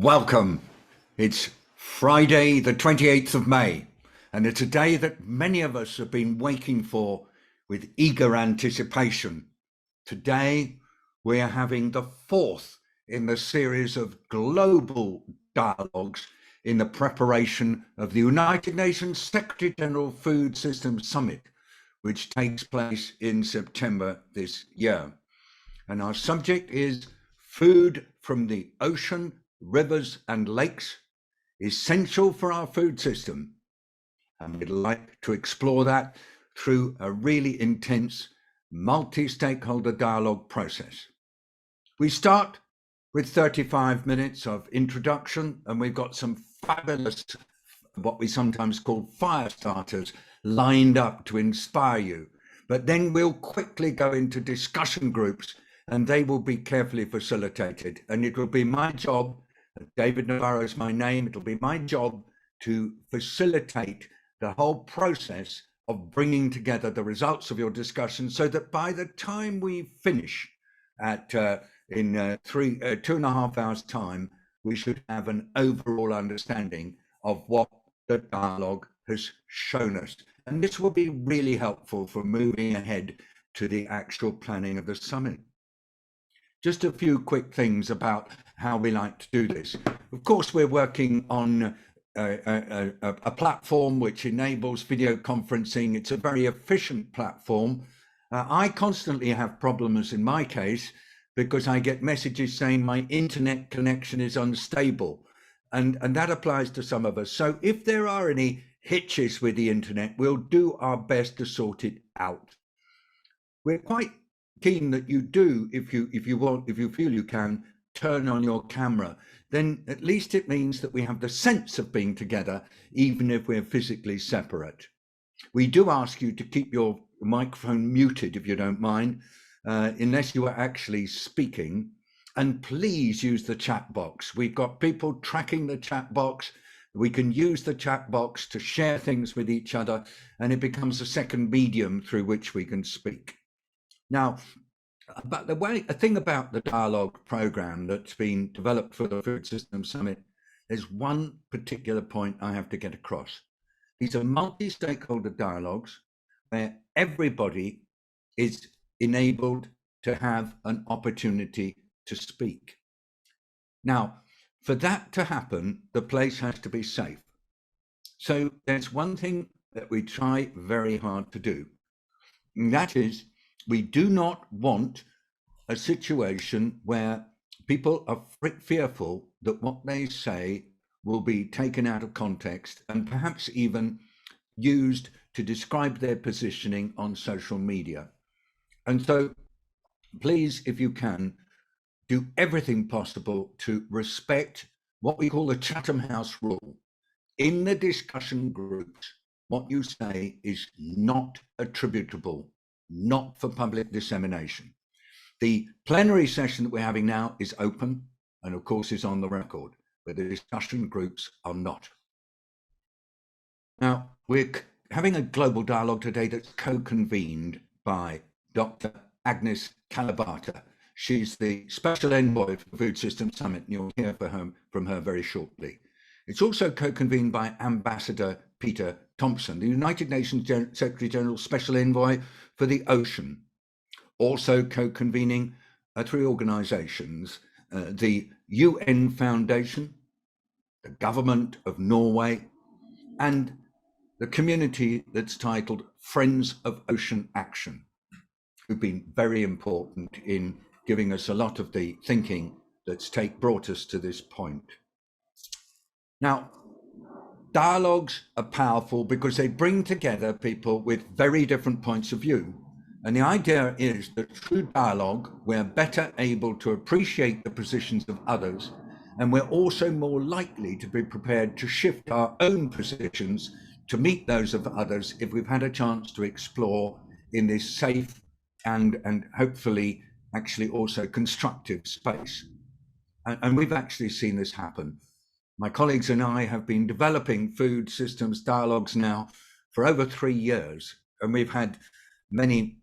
Welcome. It's Friday, the 28th of May, and it's a day that many of us have been waiting for with eager anticipation. Today, we are having the fourth in the series of global dialogues in the preparation of the United Nations Secretary General Food Systems Summit, which takes place in September this year. And our subject is food from the ocean, rivers and lakes, essential for our food system. And we'd like to explore that through a really intense multi-stakeholder dialogue process. We start with 35 minutes of introduction, and we've got some fabulous, what we sometimes call fire starters, lined up to inspire you. But then we'll quickly go into discussion groups, and they will be carefully facilitated. And it will be my job, David Navarro is my name, it'll be my job to facilitate the whole process of bringing together the results of your discussion, so that by the time we finish at in 2.5 hours time, we should have an overall understanding of what the dialogue has shown us. And this will be really helpful for moving ahead to the actual planning of the summit. Just a few quick things about how we like to do this. Of course, we're working on a platform which enables video conferencing. It's a very efficient platform. I constantly have problems in my case because I get messages saying my internet connection is unstable, and that applies to some of us. So if there are any hitches with the internet, we'll do our best to sort it out. We're quite keen that you do, if you feel you can, turn on your camera. Then at least it means that we have the sense of being together, even if we're physically separate. We do ask you to keep your microphone muted, if you don't mind, unless you are actually speaking. And please use the chat box. We've got people tracking the chat box. We can use the chat box to share things with each other, and it becomes a second medium through which we can speak. Now, but a thing about the dialogue program that's been developed for the Food Systems Summit, there's one particular point I have to get across. These are multi-stakeholder dialogues where everybody is enabled to have an opportunity to speak. Now, for that to happen, the place has to be safe. So there's one thing that we try very hard to do, and that is, we do not want a situation where people are fearful that what they say will be taken out of context and perhaps even used to describe their positioning on social media. And so please, if you can, do everything possible to respect what we call the Chatham House rule. In the discussion groups, what you say is not attributable, not for public dissemination. The plenary session that we're having now is open and of course is on the record, but the discussion groups are not. Now, we're having a global dialogue today that's co-convened by Dr. Agnes Kalibata. She's the Special Envoy for the Food Systems Summit, and you'll hear from her very shortly. It's also co-convened by Ambassador Peter Thomson, the United Nations Secretary General Special Envoy for the Ocean. Also co-convening three organisations, the UN Foundation, the Government of Norway, and the community that's titled Friends of Ocean Action, who've been very important in giving us a lot of the thinking that's brought us to this point. Now, dialogues are powerful because they bring together people with very different points of view. And the idea is that through dialogue, we're better able to appreciate the positions of others, and we're also more likely to be prepared to shift our own positions to meet those of others if we've had a chance to explore in this safe and hopefully actually also constructive space. And we've actually seen this happen. My colleagues and I have been developing food systems dialogues now for over 3 years, and we've had many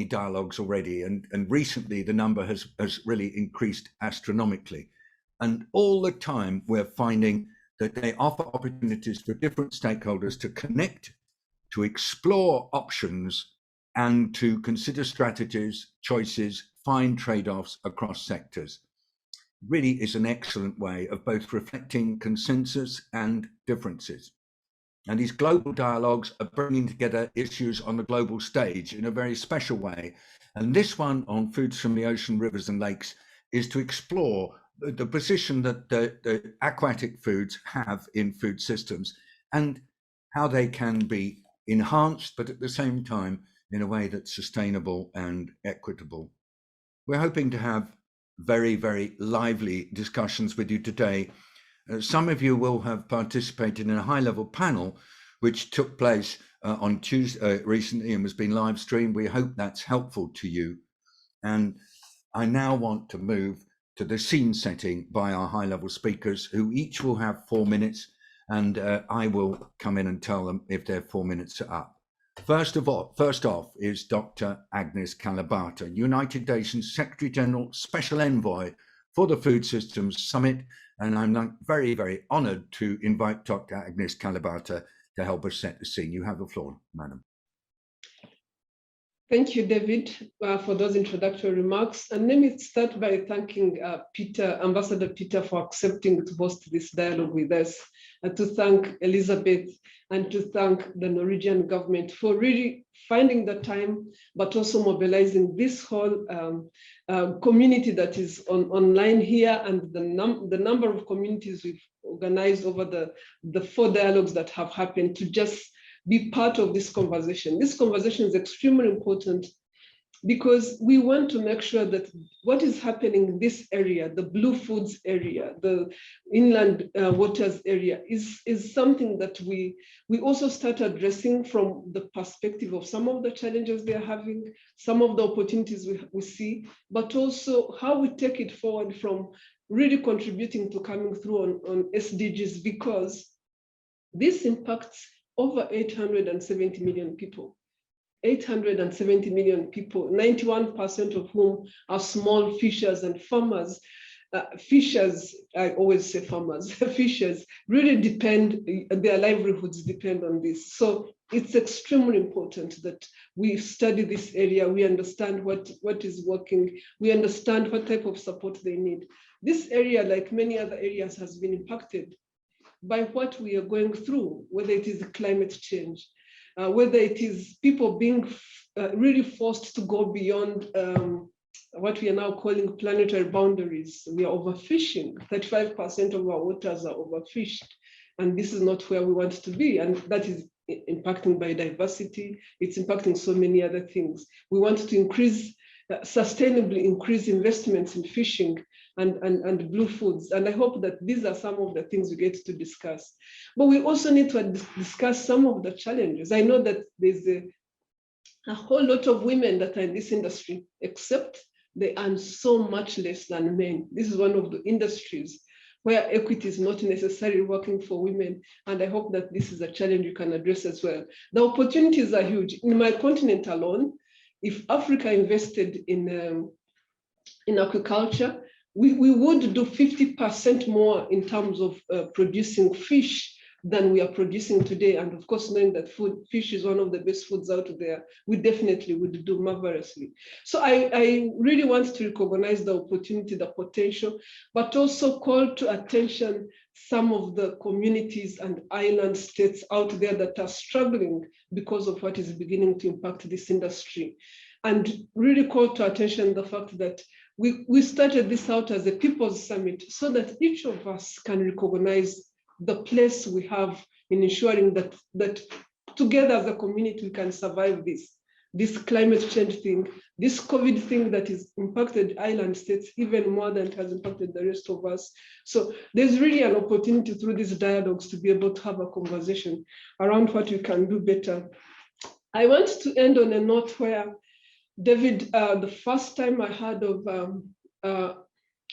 dialogues already, and recently the number has really increased astronomically. And all the time, we're finding that they offer opportunities for different stakeholders to connect, to explore options, and to consider strategies, choices, find trade-offs across sectors. Really is an excellent way of both reflecting consensus and differences. And these global dialogues are bringing together issues on the global stage in a very special way. And this one on foods from the ocean, rivers and lakes is to explore the position that the aquatic foods have in food systems and how they can be enhanced, but at the same time in a way that's sustainable and equitable. We're hoping to have very, very lively discussions with you today. Some of you will have participated in a high-level panel which took place on Tuesday recently and was being live streamed. We hope that's helpful to you. And I now want to move to the scene setting by our high-level speakers, who each will have 4 minutes, and I will come in and tell them if their 4 minutes are up. First off is Dr. Agnes Kalibata, United Nations Secretary General Special Envoy for the Food Systems Summit. And I'm very, very honoured to invite Dr. Agnes Kalibata to help us set the scene. You have the floor, madam. Thank you, David, for those introductory remarks. And let me start by thanking Ambassador Peter, for accepting to host this dialogue with us, and to thank Elizabeth, and to thank the Norwegian government for really finding the time, but also mobilizing this whole community that is online here, and the number of communities we've organized over the 4 dialogues that have happened to just be part of this conversation. This conversation is extremely important because we want to make sure that what is happening in this area, the blue foods area, the inland waters area, is something that we also start addressing from the perspective of some of the challenges they are having, some of the opportunities we see, but also how we take it forward from really contributing to coming through on SDGs, because this impacts over 870 million people. 870 million people, 91% of whom are small fishers and farmers. Fishers, I always say farmers, fishers really depend, their livelihoods depend on this. So it's extremely important that we study this area, we understand what is working, we understand what type of support they need. This area, like many other areas, has been impacted by what we are going through, whether it is climate change, whether it is people being really forced to go beyond what we are now calling planetary boundaries. We are overfishing. 35% of our waters are overfished, and this is not where we want to be, and that is impacting biodiversity. It's impacting so many other things. We want to sustainably increase investments in fishing and blue foods. And I hope that these are some of the things we get to discuss. But we also need to discuss some of the challenges. I know that there's a whole lot of women that are in this industry, except they earn so much less than men. This is one of the industries where equity is not necessarily working for women. And I hope that this is a challenge you can address as well. The opportunities are huge. In my continent alone, if Africa invested in aquaculture, we would do 50% more in terms of producing fish than we are producing today. And of course, knowing that fish is one of the best foods out there, we definitely would do marvelously. So I really want to recognize the opportunity, the potential, but also call to attention some of the communities and island states out there that are struggling because of what is beginning to impact this industry. And really call to attention the fact that we started this out as a People's Summit so that each of us can recognize the place we have in ensuring that together as a community we can survive this climate change thing, this COVID thing that has impacted island states even more than it has impacted the rest of us. So there's really an opportunity through these dialogues to be able to have a conversation around what we can do better. I want to end on a note where, David, the first time I heard of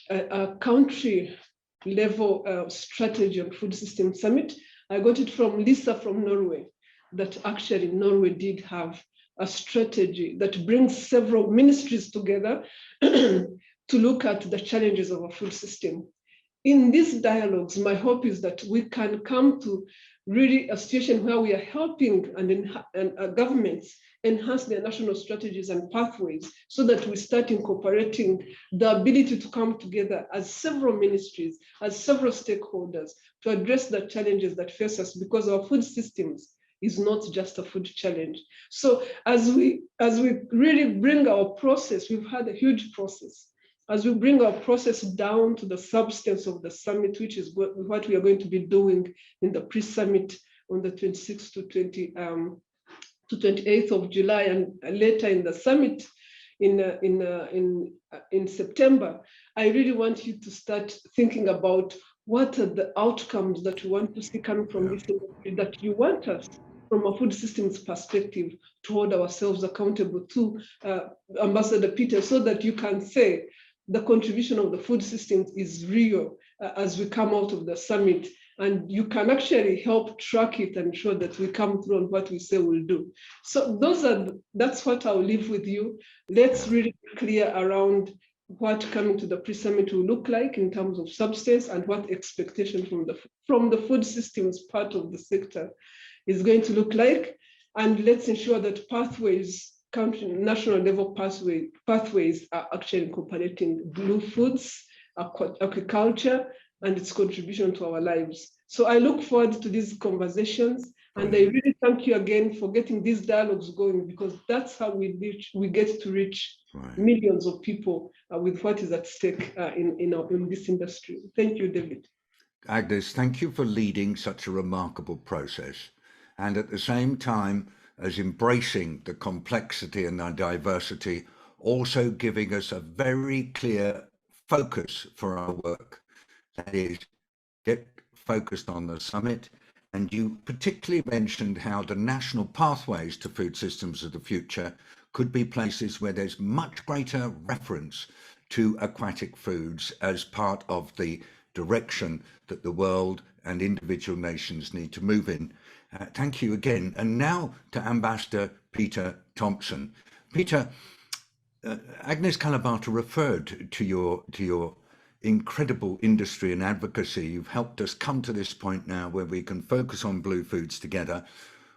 a country level strategy on food system summit, I got it from Lisa from Norway, that actually Norway did have a strategy that brings several ministries together to look at the challenges of a food system. in these dialogues, my hope is that we can come to really a situation where we are helping and governments enhance their national strategies and pathways so that we start incorporating the ability to come together as several ministries, as several stakeholders to address the challenges that face us, because our food systems is not just a food challenge. So as we really bring our process, we've had a huge process. As we bring our process down to the substance of the summit, which is what we are going to be doing in the pre-summit on the 26th to 28th of July, and later in the summit in September, I really want you to start thinking about what are the outcomes that you want to see coming from this industry, that you want us from a food systems perspective to hold ourselves accountable to, Ambassador Peter, so that you can say the contribution of the food systems is real as we come out of the summit, and you can actually help track it and show that we come through on what we say we'll do. So that's what I'll leave with you. Let's really be clear around what coming to the pre-summit will look like in terms of substance, and what expectation from the food systems part of the sector is going to look like. And let's ensure that pathways, country, national level pathways are actually incorporating blue foods, agriculture, and its contribution to our lives. So I look forward to these conversations, and I really thank you again for getting these dialogues going, because that's how we get to reach millions of people with what is at stake in this industry. Thank you, David. Agnes, thank you for leading such a remarkable process, and at the same time as embracing the complexity and the diversity, also giving us a very clear focus for our work. That is, get focused on the summit. And you particularly mentioned how the national pathways to food systems of the future could be places where there's much greater reference to aquatic foods as part of the direction that the world and individual nations need to move in. Thank you again. And now to Ambassador Peter Thomson. Peter, Agnes Kalibata referred to your incredible industry and advocacy. You've helped us come to this point now where we can focus on blue foods together.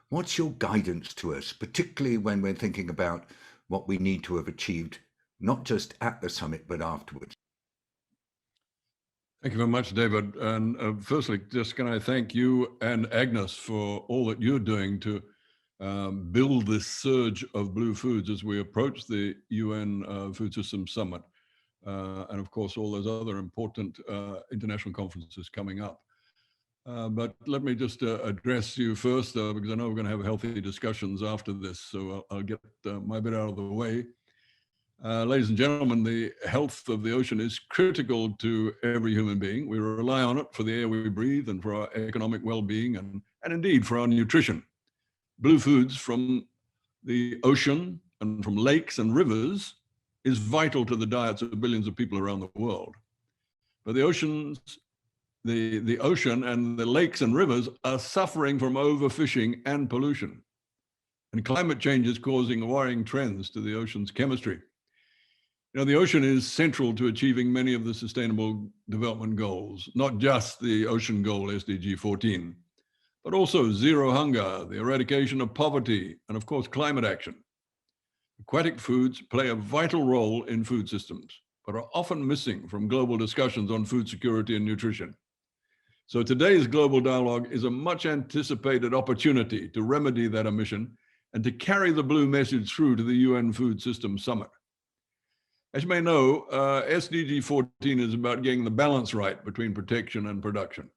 What's your guidance to us, particularly when we're thinking about what we need to have achieved, not just at the summit, but afterwards? Thank you very much, David. And firstly, just can I thank you and Agnes for all that you're doing to build this surge of blue foods as we approach the UN Food Systems Summit. And of course, all those other important international conferences coming up. But let me just address you first, because I know we're going to have healthy discussions after this, so I'll get my bit out of the way. Ladies and gentlemen, the health of the ocean is critical to every human being. We rely on it for the air we breathe and for our economic well-being and indeed for our nutrition. Blue foods from the ocean and from lakes and rivers is vital to the diets of billions of people around the world. But the ocean and the lakes and rivers are suffering from overfishing and pollution. And climate change is causing worrying trends to the ocean's chemistry. You know, the ocean is central to achieving many of the Sustainable Development Goals, not just the ocean goal SDG 14, but also zero hunger, the eradication of poverty, and of course, climate action. Aquatic foods play a vital role in food systems, but are often missing from global discussions on food security and nutrition. So today's global dialogue is a much anticipated opportunity to remedy that omission and to carry the blue message through to the UN Food Systems Summit. As you may know, SDG 14 is about getting the balance right between protection and production.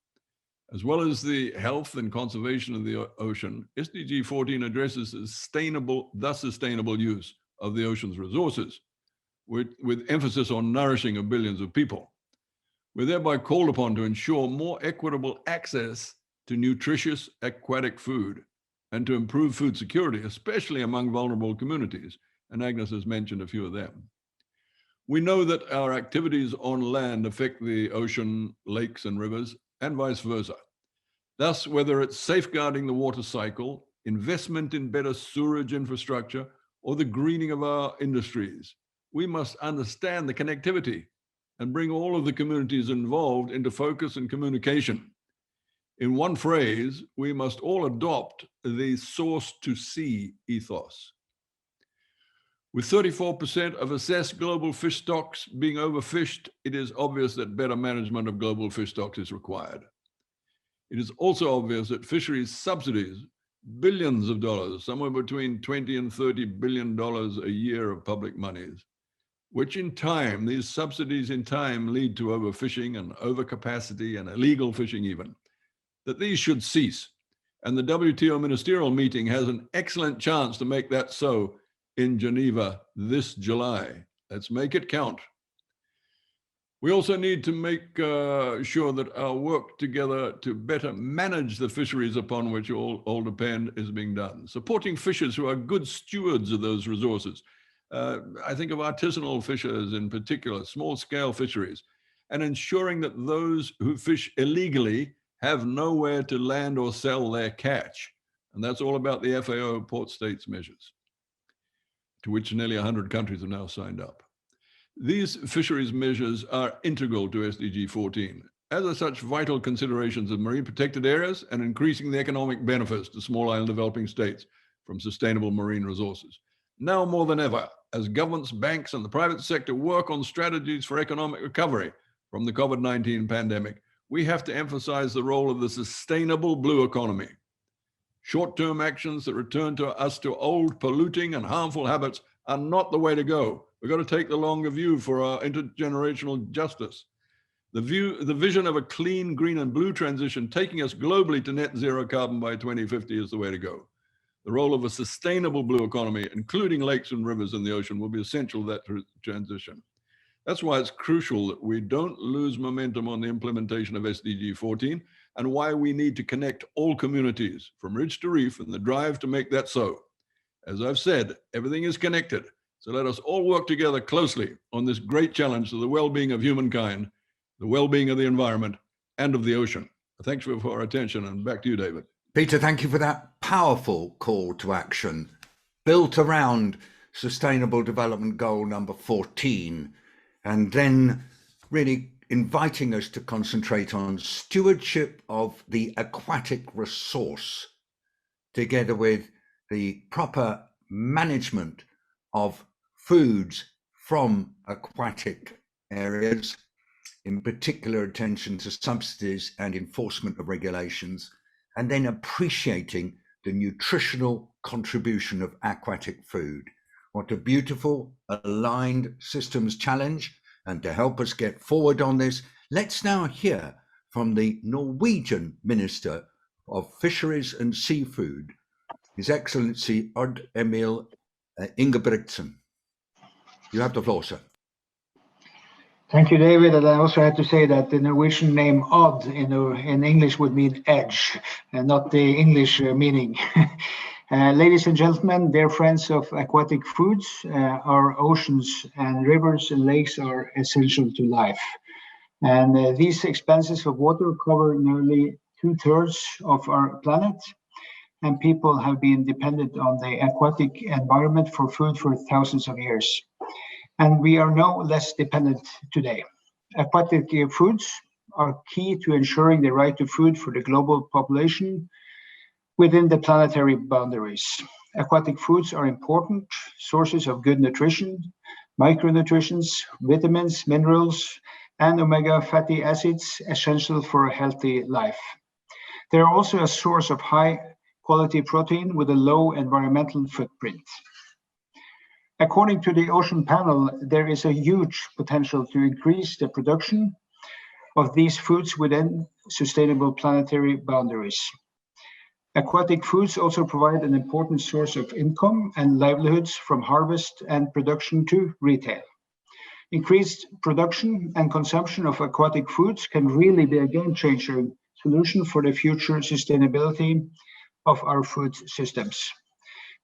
As well as the health and conservation of the ocean, SDG 14 addresses the sustainable use of the ocean's resources, with emphasis on nourishing of billions of people. We're thereby called upon to ensure more equitable access to nutritious aquatic food and to improve food security, especially among vulnerable communities. And Agnes has mentioned a few of them. We know that our activities on land affect the ocean, lakes, and rivers, and vice versa. Thus, whether it's safeguarding the water cycle, investment in better sewerage infrastructure, or the greening of our industries, we must understand the connectivity and bring all of the communities involved into focus and communication. In one phrase, we must all adopt the source to sea ethos. With 34% of assessed global fish stocks being overfished, it is obvious that better management of global fish stocks is required. It is also obvious that fisheries subsidies, billions of dollars, somewhere between 20 and $30 billion a year of public monies, which in time, these subsidies in time lead to overfishing and overcapacity and illegal fishing even, that these should cease. And the WTO ministerial meeting has an excellent chance to make that so in Geneva this July. Let's make it count. We also need to make sure that our work together to better manage the fisheries upon which all depend is being done. Supporting fishers who are good stewards of those resources. I think of artisanal fishers in particular, small-scale fisheries, and ensuring that those who fish illegally have nowhere to land or sell their catch. And that's all about the FAO port states measures, to which nearly 100 countries have now signed up. These fisheries measures are integral to SDG 14, as are such vital considerations of marine protected areas and increasing the economic benefits to small island developing states from sustainable marine resources. Now more than ever, as governments, banks, and the private sector work on strategies for economic recovery from the COVID-19 pandemic, we have to emphasize the role of the sustainable blue economy. Short-term actions that return us to old, polluting, and harmful habits are not the way to go. We've got to take the longer view for our intergenerational justice. The vision of a clean, green, and blue transition taking us globally to net zero carbon by 2050 is the way to go. The role of a sustainable blue economy, including lakes and rivers in the ocean, will be essential to that transition. That's why it's crucial that we don't lose momentum on the implementation of SDG 14 and why we need to connect all communities from ridge to reef in the drive to make that so. As I've said, everything is connected. So let us all work together closely on this great challenge to the well-being of humankind, the well-being of the environment, and of the ocean. Thanks for your attention, and back to you, David. Peter, thank you for that powerful call to action built around Sustainable Development Goal number 14, and then really inviting us to concentrate on stewardship of the aquatic resource, together with the proper management of foods from aquatic areas, in particular attention to subsidies and enforcement of regulations, and then appreciating the nutritional contribution of aquatic food. What a beautiful aligned systems challenge. And to help us get forward on this, let's now hear from the Norwegian Minister of Fisheries and Seafood, His Excellency Odd Emil Ingebrigtsen. You have the floor, sir. Thank you, David. And I also have to say that the Norwegian name Odd in English would mean edge, and not the English meaning. Ladies and gentlemen, dear friends of aquatic foods, our oceans and rivers and lakes are essential to life. And these expanses of water cover nearly 2/3 of our planet. And people have been dependent on the aquatic environment for food for thousands of years. And we are no less dependent today. Aquatic foods are key to ensuring the right to food for the global population within the planetary boundaries. Aquatic foods are important sources of good nutrition, micronutrients, vitamins, minerals, and omega fatty acids essential for a healthy life. They are also a source of high quality protein with a low environmental footprint. According to the Ocean Panel, there is a huge potential to increase the production of these foods within sustainable planetary boundaries. Aquatic foods also provide an important source of income and livelihoods from harvest and production to retail. Increased production and consumption of aquatic foods can really be a game-changer solution for the future sustainability of our food systems.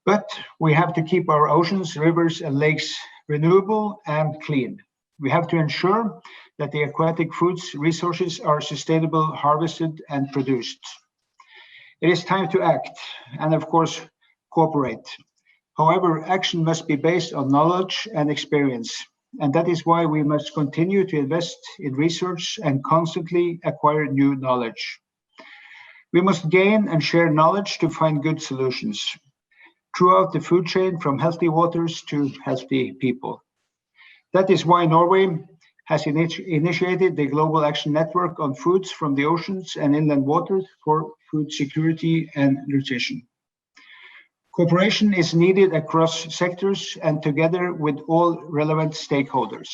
But we have to keep our oceans, rivers, and lakes renewable and clean. We have to ensure that the aquatic foods resources are sustainable, harvested, and produced. It is time to act and, of course, cooperate. However, action must be based on knowledge and experience. and that is why we must continue to invest in research and constantly acquire new knowledge. We must gain and share knowledge to find good solutions throughout the food chain, from healthy waters to healthy people. That is why Norway has initiated the Global Action Network on Foods from the Oceans and Inland Waters for food security and nutrition. Cooperation is needed across sectors and together with all relevant stakeholders.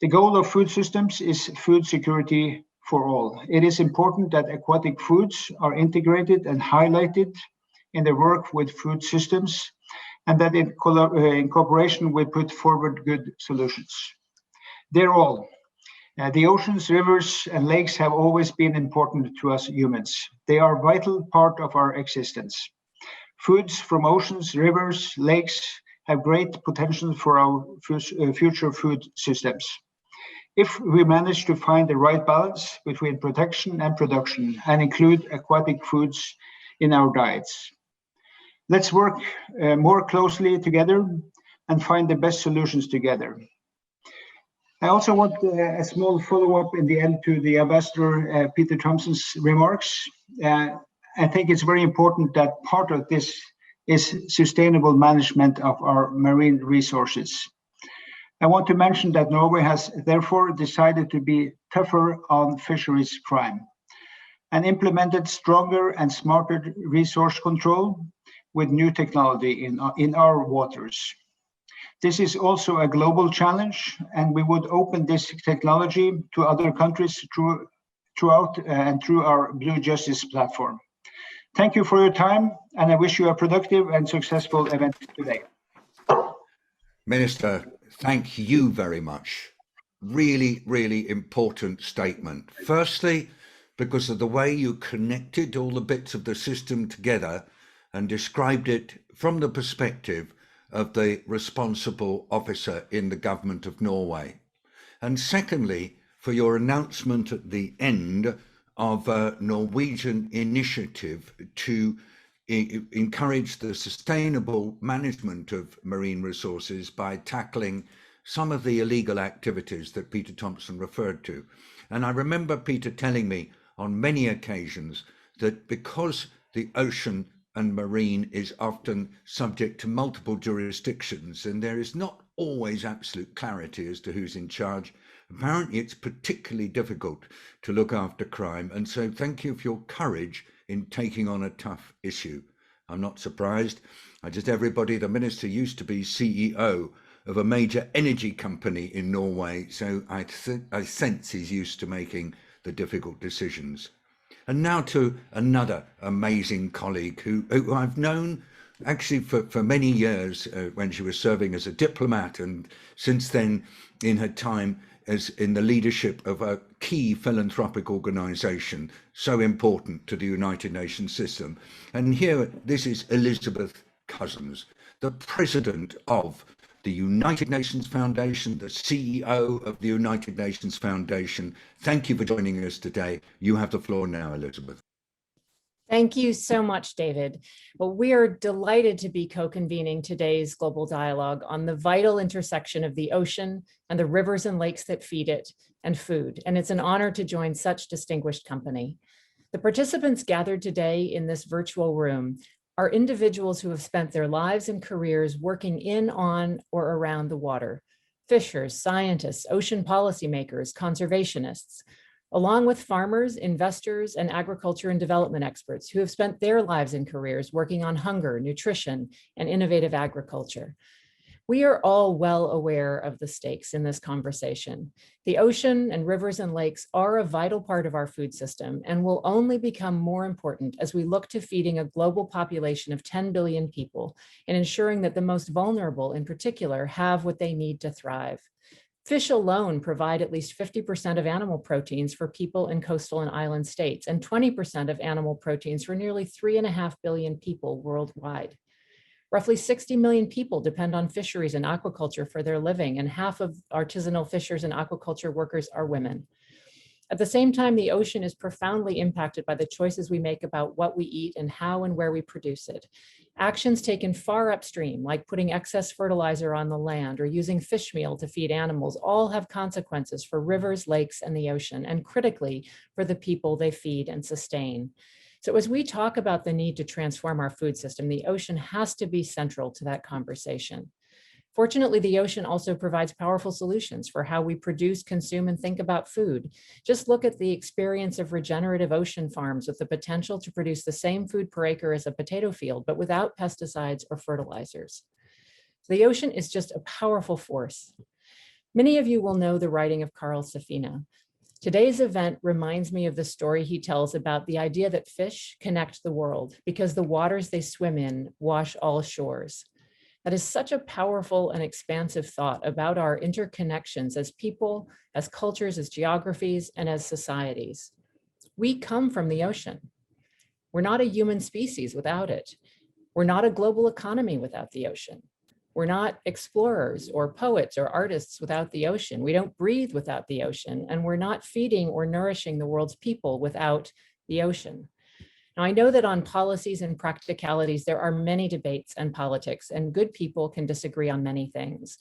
The goal of food systems is food security for all. It is important that aquatic foods are integrated and highlighted in the work with food systems, and that in cooperation we put forward good solutions. They're all. The oceans, rivers, and lakes have always been important to us humans. They are a vital part of our existence. Foods from oceans, rivers, lakes have great potential for our future food systems, if we manage to find the right balance between protection and production and include aquatic foods in our diets. Let's work more closely together and find the best solutions together. I also want a small follow-up in the end to the Ambassador Peter Thomson's remarks. I think it's very important that part of this is sustainable management of our marine resources. I want to mention that Norway has therefore decided to be tougher on fisheries crime and implemented stronger and smarter resource control with new technology in our waters. This is also a global challenge, and we would open this technology to other countries throughout and through our Blue Justice platform. Thank you for your time, and I wish you a productive and successful event today. Minister, thank you very much. Really, really important statement. Firstly, because of the way you connected all the bits of the system together and described it from the perspective of the responsible officer in the government of Norway. And secondly, for your announcement at the end of a Norwegian initiative to encourage the sustainable management of marine resources by tackling some of the illegal activities that Peter Thomson referred to. And I remember Peter telling me on many occasions that because the ocean and marine is often subject to multiple jurisdictions and there is not always absolute clarity as to who's in charge, apparently it's particularly difficult to look after crime. And so thank you for your courage in taking on a tough issue. I'm not surprised. The minister used to be CEO of a major energy company in Norway, so I sense he's used to making the difficult decisions. And now to another amazing colleague who I've known actually for many years when she was serving as a diplomat, and since then in her time as in the leadership of a key philanthropic organization so important to the United Nations system. And here, this is Elizabeth Cousins, the president of the United Nations Foundation, the CEO of the United Nations Foundation. Thank you for joining us today. You have the floor now, Elizabeth. Thank you so much, David. Well, we are delighted to be co-convening today's global dialogue on the vital intersection of the ocean and the rivers and lakes that feed it and food. And it's an honor to join such distinguished company. The participants gathered today in this virtual room are individuals who have spent their lives and careers working in, on, or around the water. Fishers, scientists, ocean policymakers, conservationists, along with farmers, investors, and agriculture and development experts who have spent their lives and careers working on hunger, nutrition, and innovative agriculture. We are all well aware of the stakes in this conversation. The ocean and rivers and lakes are a vital part of our food system and will only become more important as we look to feeding a global population of 10 billion people and ensuring that the most vulnerable in particular have what they need to thrive. Fish alone provide at least 50% of animal proteins for people in coastal and island states and 20% of animal proteins for nearly 3.5 billion people worldwide. Roughly 60 million people depend on fisheries and aquaculture for their living, and half of artisanal fishers and aquaculture workers are women. At the same time, the ocean is profoundly impacted by the choices we make about what we eat and how and where we produce it. Actions taken far upstream, like putting excess fertilizer on the land or using fish meal to feed animals, all have consequences for rivers, lakes, and the ocean, and critically, for the people they feed and sustain. So as we talk about the need to transform our food system, the ocean has to be central to that conversation. Fortunately, the ocean also provides powerful solutions for how we produce, consume, and think about food. Just look at the experience of regenerative ocean farms with the potential to produce the same food per acre as a potato field, but without pesticides or fertilizers. The ocean is just a powerful force. Many of you will know the writing of Carl Safina. Today's event reminds me of the story he tells about the idea that fish connect the world because the waters they swim in wash all shores. That is such a powerful and expansive thought about our interconnections as people, as cultures, as geographies, and as societies. We come from the ocean. We're not a human species without it. We're not a global economy without the ocean. We're not explorers or poets or artists without the ocean. We don't breathe without the ocean, and we're not feeding or nourishing the world's people without the ocean. Now, I know that on policies and practicalities, there are many debates and politics, and good people can disagree on many things.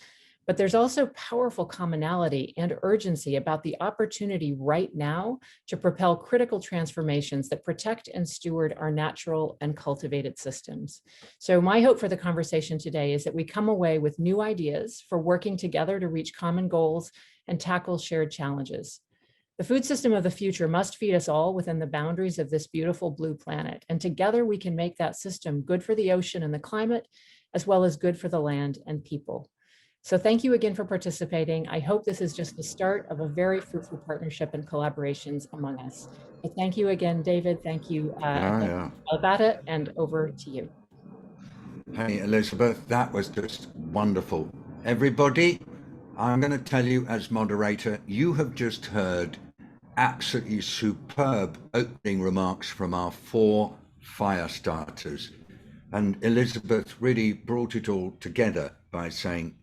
But there's also powerful commonality and urgency about the opportunity right now to propel critical transformations that protect and steward our natural and cultivated systems. So my hope for the conversation today is that we come away with new ideas for working together to reach common goals and tackle shared challenges. The food system of the future must feed us all within the boundaries of this beautiful blue planet, and together we can make that system good for the ocean and the climate, as well as good for the land and people. So thank you again for participating. I hope this is just the start of a very fruitful partnership and collaborations among us. So thank you again, David. Thank you, Kalibata, and over to you. Hey, Elizabeth, that was just wonderful. Everybody, I'm going to tell you as moderator, you have just heard absolutely superb opening remarks from our 4 fire starters. And Elizabeth really brought it all together by saying,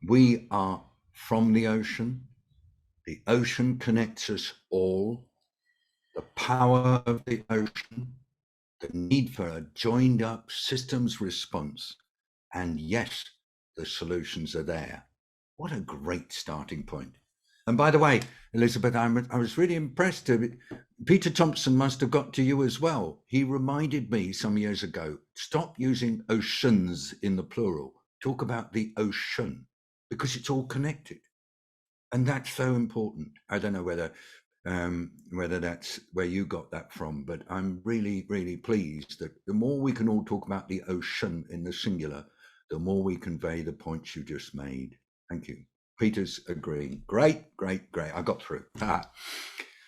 we are from the ocean connects us all, the power of the ocean, the need for a joined up systems response, and yes, the solutions are there. What a great starting point. And by the way, Elizabeth, I was really impressed. Peter Thomson must have got to you as well. He reminded me some years ago, stop using oceans in the plural. Talk about the ocean, because it's all connected. And that's so important. I don't know whether that's where you got that from, but I'm really, really pleased that the more we can all talk about the ocean in the singular, the more we convey the points you just made. Thank you. Peter's agreeing. Great. I got through.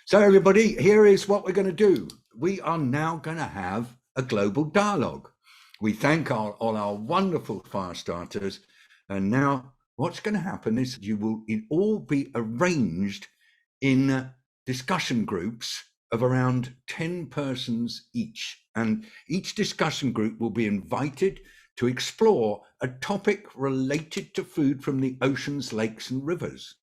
So everybody, here is what we're going to do. We are now going to have a global dialogue. We thank all our wonderful fire starters. And now what's going to happen is you will all be arranged in discussion groups of around 10 persons each. And each discussion group will be invited to explore a topic related to food from the oceans, lakes, and rivers.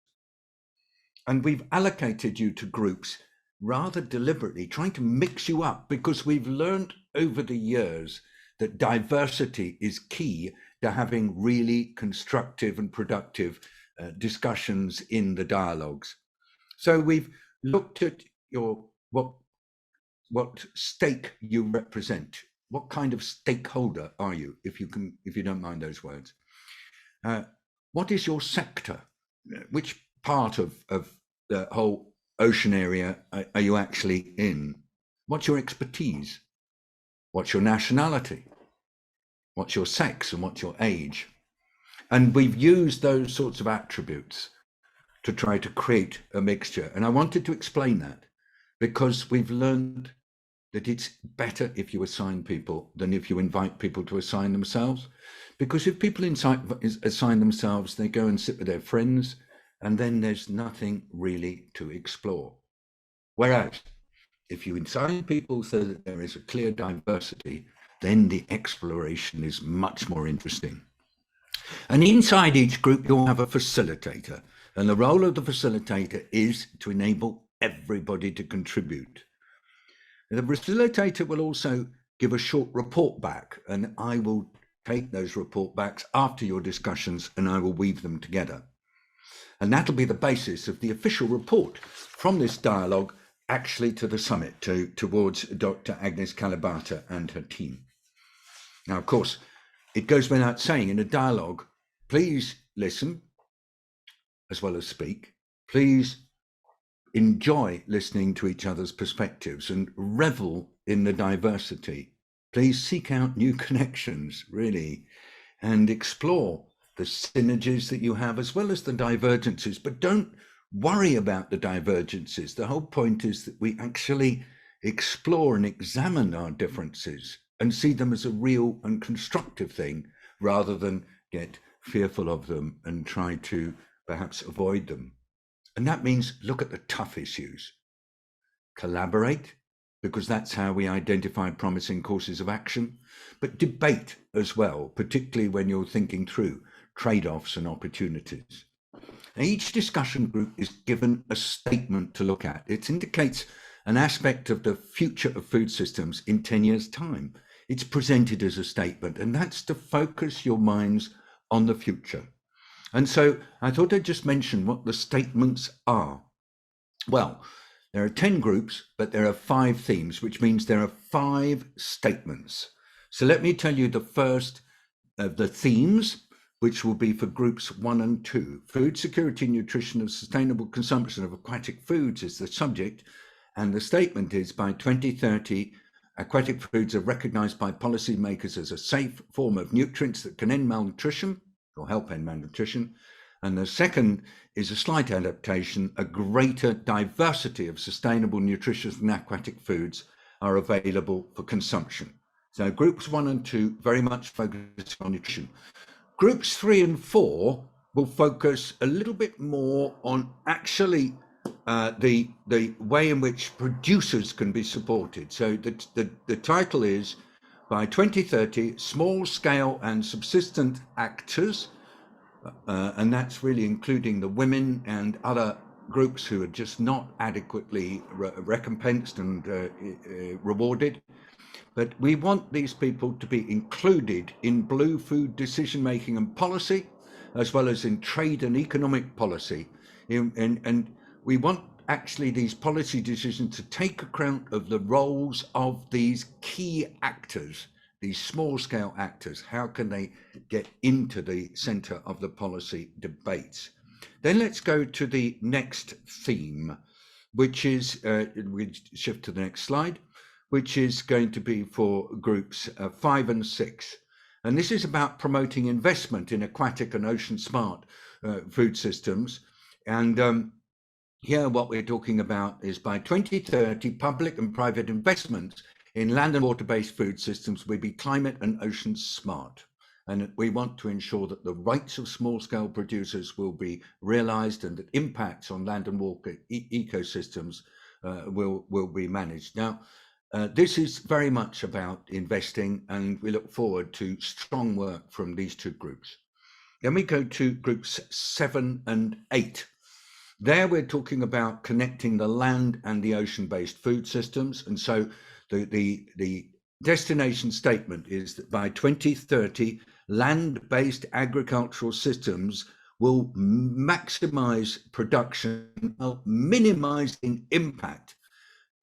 And we've allocated you to groups rather deliberately, trying to mix you up, because we've learned over the years that diversity is key to having really constructive and productive discussions in the dialogues. So we've looked at what stake you represent. What kind of stakeholder are you, if you don't mind those words? What is your sector? Which part of the whole ocean area are you actually in? What's your expertise? What's your nationality? What's your sex and what's your age? And we've used those sorts of attributes to try to create a mixture. And I wanted to explain that because we've learned that it's better if you assign people than if you invite people to assign themselves. Because if people assign themselves, they go and sit with their friends, and then there's nothing really to explore. Whereas if you assign people so that there is a clear diversity, then the exploration is much more interesting. And inside each group, you'll have a facilitator. And the role of the facilitator is to enable everybody to contribute. The facilitator will also give a short report back, and I will take those report backs after your discussions and I will weave them together. And that'll be the basis of the official report from this dialogue actually to the summit, towards Dr. Agnes Kalibata and her team. Now, of course, it goes without saying in a dialogue, please listen as well as speak. Please enjoy listening to each other's perspectives and revel in the diversity. Please seek out new connections, really, and explore the synergies that you have as well as the divergences, but don't worry about the divergences. The whole point is that we actually explore and examine our differences and see them as a real and constructive thing rather than get fearful of them and try to perhaps avoid them. And that means look at the tough issues, collaborate, because that's how we identify promising courses of action, but debate as well, particularly when you're thinking through trade-offs and opportunities. Now, each discussion group is given a statement to look at. It indicates an aspect of the future of food systems in 10 years' time. It's presented as a statement, and that's to focus your minds on the future. And so I thought I'd just mention what the statements are. Well, there are 10 groups, but there are 5 themes, which means there are 5 statements. So let me tell you the first of the themes, which will be for groups 1 and 2. Food security, nutrition, and sustainable consumption of aquatic foods is the subject. And the statement is, by 2030, aquatic foods are recognized by policymakers as a safe form of nutrients that can end malnutrition or help end malnutrition. And the second is a slight adaptation. A greater diversity of sustainable, nutritious and aquatic foods are available for consumption. So groups 1 and 2 very much focus on nutrition. Groups 3 and 4 will focus a little bit more on actually the way in which producers can be supported. So the title is, by 2030, small scale and subsistent actors, and that's really including the women and other groups who are just not adequately recompensed and rewarded. But we want these people to be included in blue food decision making and policy, as well as in trade and economic policy. And we want actually these policy decisions to take account of the roles of these key actors, these small scale actors. How can they get into the center of the policy debates? Then let's go to the next theme, which is, we shift to the next slide, which is going to be for groups 5 and 6. And this is about promoting investment in aquatic and ocean smart food systems. And here what we're talking about is, by 2030, public and private investments in land and water-based food systems will be climate and ocean smart. And we want to ensure that the rights of small-scale producers will be realized and that impacts on land and water ecosystems will be managed. Now, this is very much about investing, and we look forward to strong work from these 2 groups. Then we go to groups 7 and 8. There we're talking about connecting the land and the ocean-based food systems. And so the destination statement is that by 2030, land-based agricultural systems will maximize production while minimizing impact,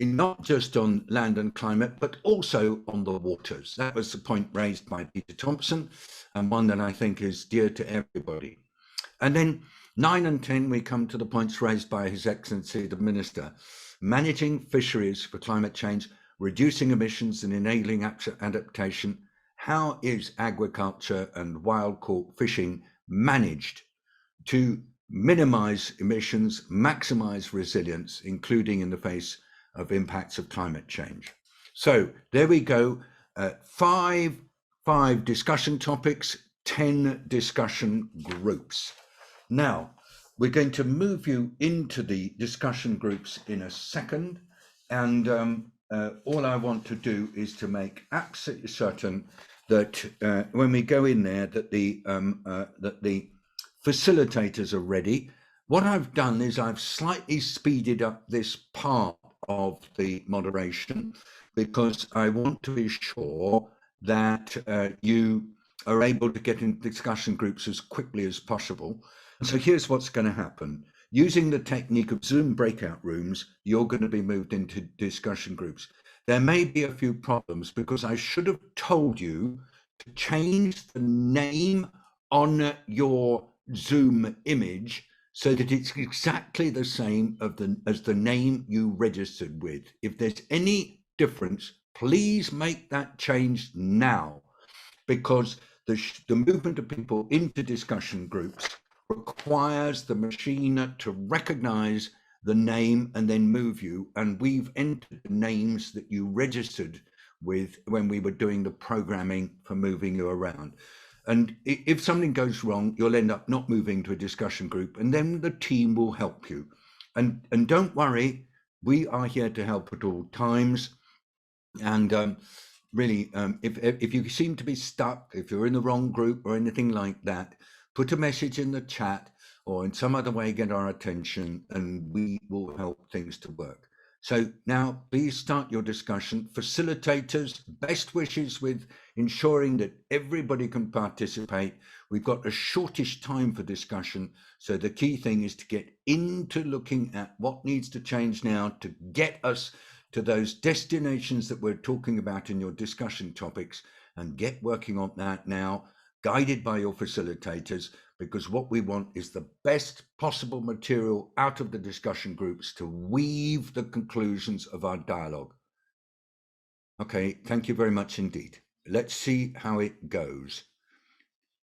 in not just on land and climate, but also on the waters. That was the point raised by Peter Thomson, and one that I think is dear to everybody. And then 9 and 10, we come to the points raised by His Excellency the Minister: managing fisheries for climate change, reducing emissions and enabling adaptation. How is agriculture and wild-caught fishing managed to minimize emissions, maximize resilience, including in the face of impacts of climate change? So there we go, 5 discussion topics, 10 discussion groups. Now, we're going to move you into the discussion groups in a second, and all I want to do is to make absolutely certain that when we go in there, that the facilitators are ready. What I've done is I've slightly speeded up this part of the moderation because I want to be sure that you are able to get in discussion groups as quickly as possible. And so here's what's going to happen. Using the technique of Zoom breakout rooms, you're going to be moved into discussion groups. There may be a few problems because I should have told you to change the name on your Zoom image so that it's exactly the same as the name you registered with. If there's any difference, please make that change now, because the movement of people into discussion groups requires the machine to recognize the name and then move you. And we've entered the names that you registered with when we were doing the programming for moving you around. And if something goes wrong, you'll end up not moving to a discussion group, and then the team will help you. And don't worry, we are here to help at all times. And really, if you seem to be stuck, if you're in the wrong group or anything like that, put a message in the chat or in some other way get our attention, and we will help things to work. So now please start your discussion. Facilitators, best wishes with ensuring that everybody can participate. We've got a shortish time for discussion. So the key thing is to get into looking at what needs to change now to get us to those destinations that we're talking about in your discussion topics, and get working on that now, guided by your facilitators, because what we want is the best possible material out of the discussion groups to weave the conclusions of our dialogue. Okay, thank you very much indeed. Let's see how it goes.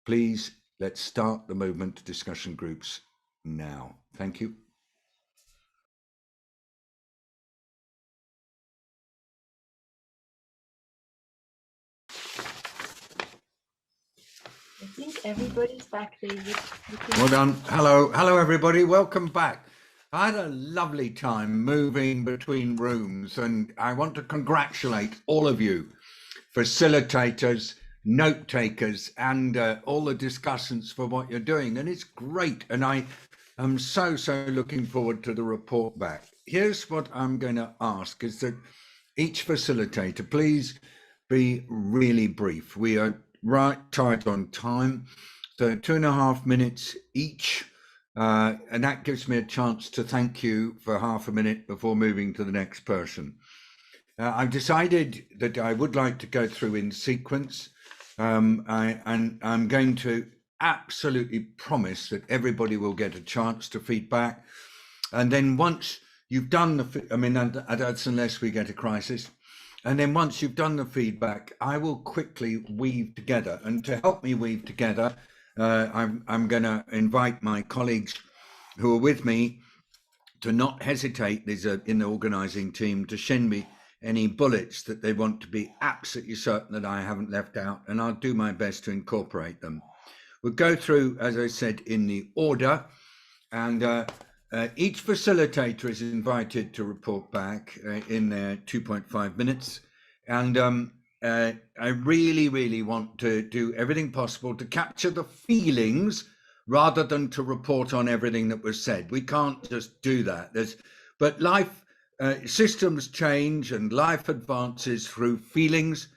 Please, let's start the movement to discussion groups now. Thank you. I think everybody's back, David. Well done. Hello, everybody. Welcome back. I had a lovely time moving between rooms, and I want to congratulate all of you, facilitators, note takers, and all the discussants for what you're doing. And it's great. And I am so looking forward to the report back. Here's what I'm going to ask is that each facilitator, please be really brief. We are right tight on time. So 2.5 minutes each. And that gives me a chance to thank you for half a minute before moving to the next person. I've decided that I would like to go through in sequence. And I'm going to absolutely promise that everybody will get a chance to feedback. And then once you've done that's unless we get a crisis. And then once you've done the feedback, I will quickly weave together. And to help me weave together, I'm going to invite my colleagues who are with me to not hesitate. These are in the organizing team, to send me any bullets that they want to be absolutely certain that I haven't left out, and I'll do my best to incorporate them. We'll go through, as I said, in the order, and each facilitator is invited to report back in their 2.5 minutes. And I really want to do everything possible to capture the feelings rather than to report on everything that was said. We can't just do that. But life systems change and life advances through feelings.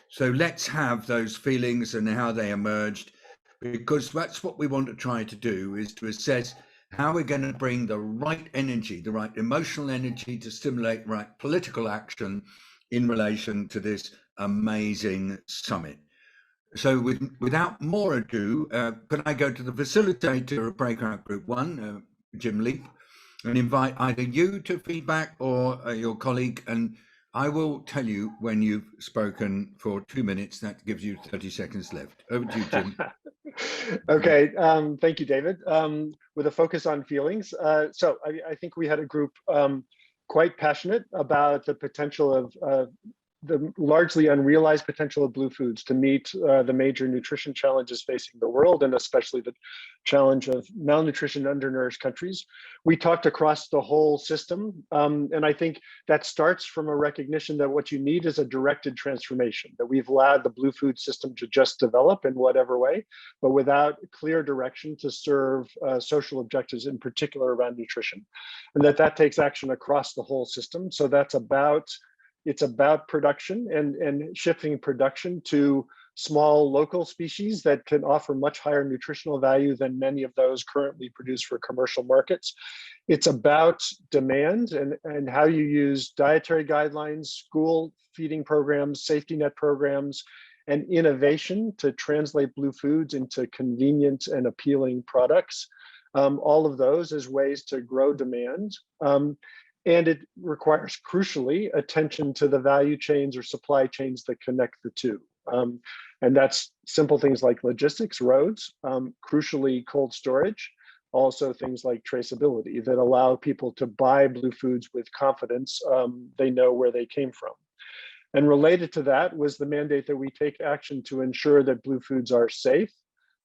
So let's have those feelings and how they emerged, because that's what we want to try to do, is to assess how we're going to bring the right energy, the right emotional energy to stimulate right political action in relation to this amazing summit. So without more ado, can I go to the facilitator of Breakout Group 1, Jim Leap, and invite either you to feedback or your colleague, and I will tell you when you've spoken for 2 minutes. That gives you 30 seconds left. Over to you, Jim. Okay, thank you, David. With a focus on feelings. So I think we had a group quite passionate about the potential of the largely unrealized potential of blue foods to meet the major nutrition challenges facing the world, and especially the challenge of malnutrition in undernourished countries. We talked across the whole system, and I think that starts from a recognition that what you need is a directed transformation, that we've allowed the blue food system to just develop in whatever way, but without clear direction to serve social objectives, in particular around nutrition, and that takes action across the whole system. So it's about production and shifting production to small local species that can offer much higher nutritional value than many of those currently produced for commercial markets. It's about demand and how you use dietary guidelines, school feeding programs, safety net programs, and innovation to translate blue foods into convenient and appealing products. All of those as ways to grow demand. And it requires, crucially, attention to the value chains or supply chains that connect the two. And that's simple things like logistics, roads, crucially cold storage, also things like traceability that allow people to buy blue foods with confidence. They know where they came from. And related to that was the mandate that we take action to ensure that blue foods are safe.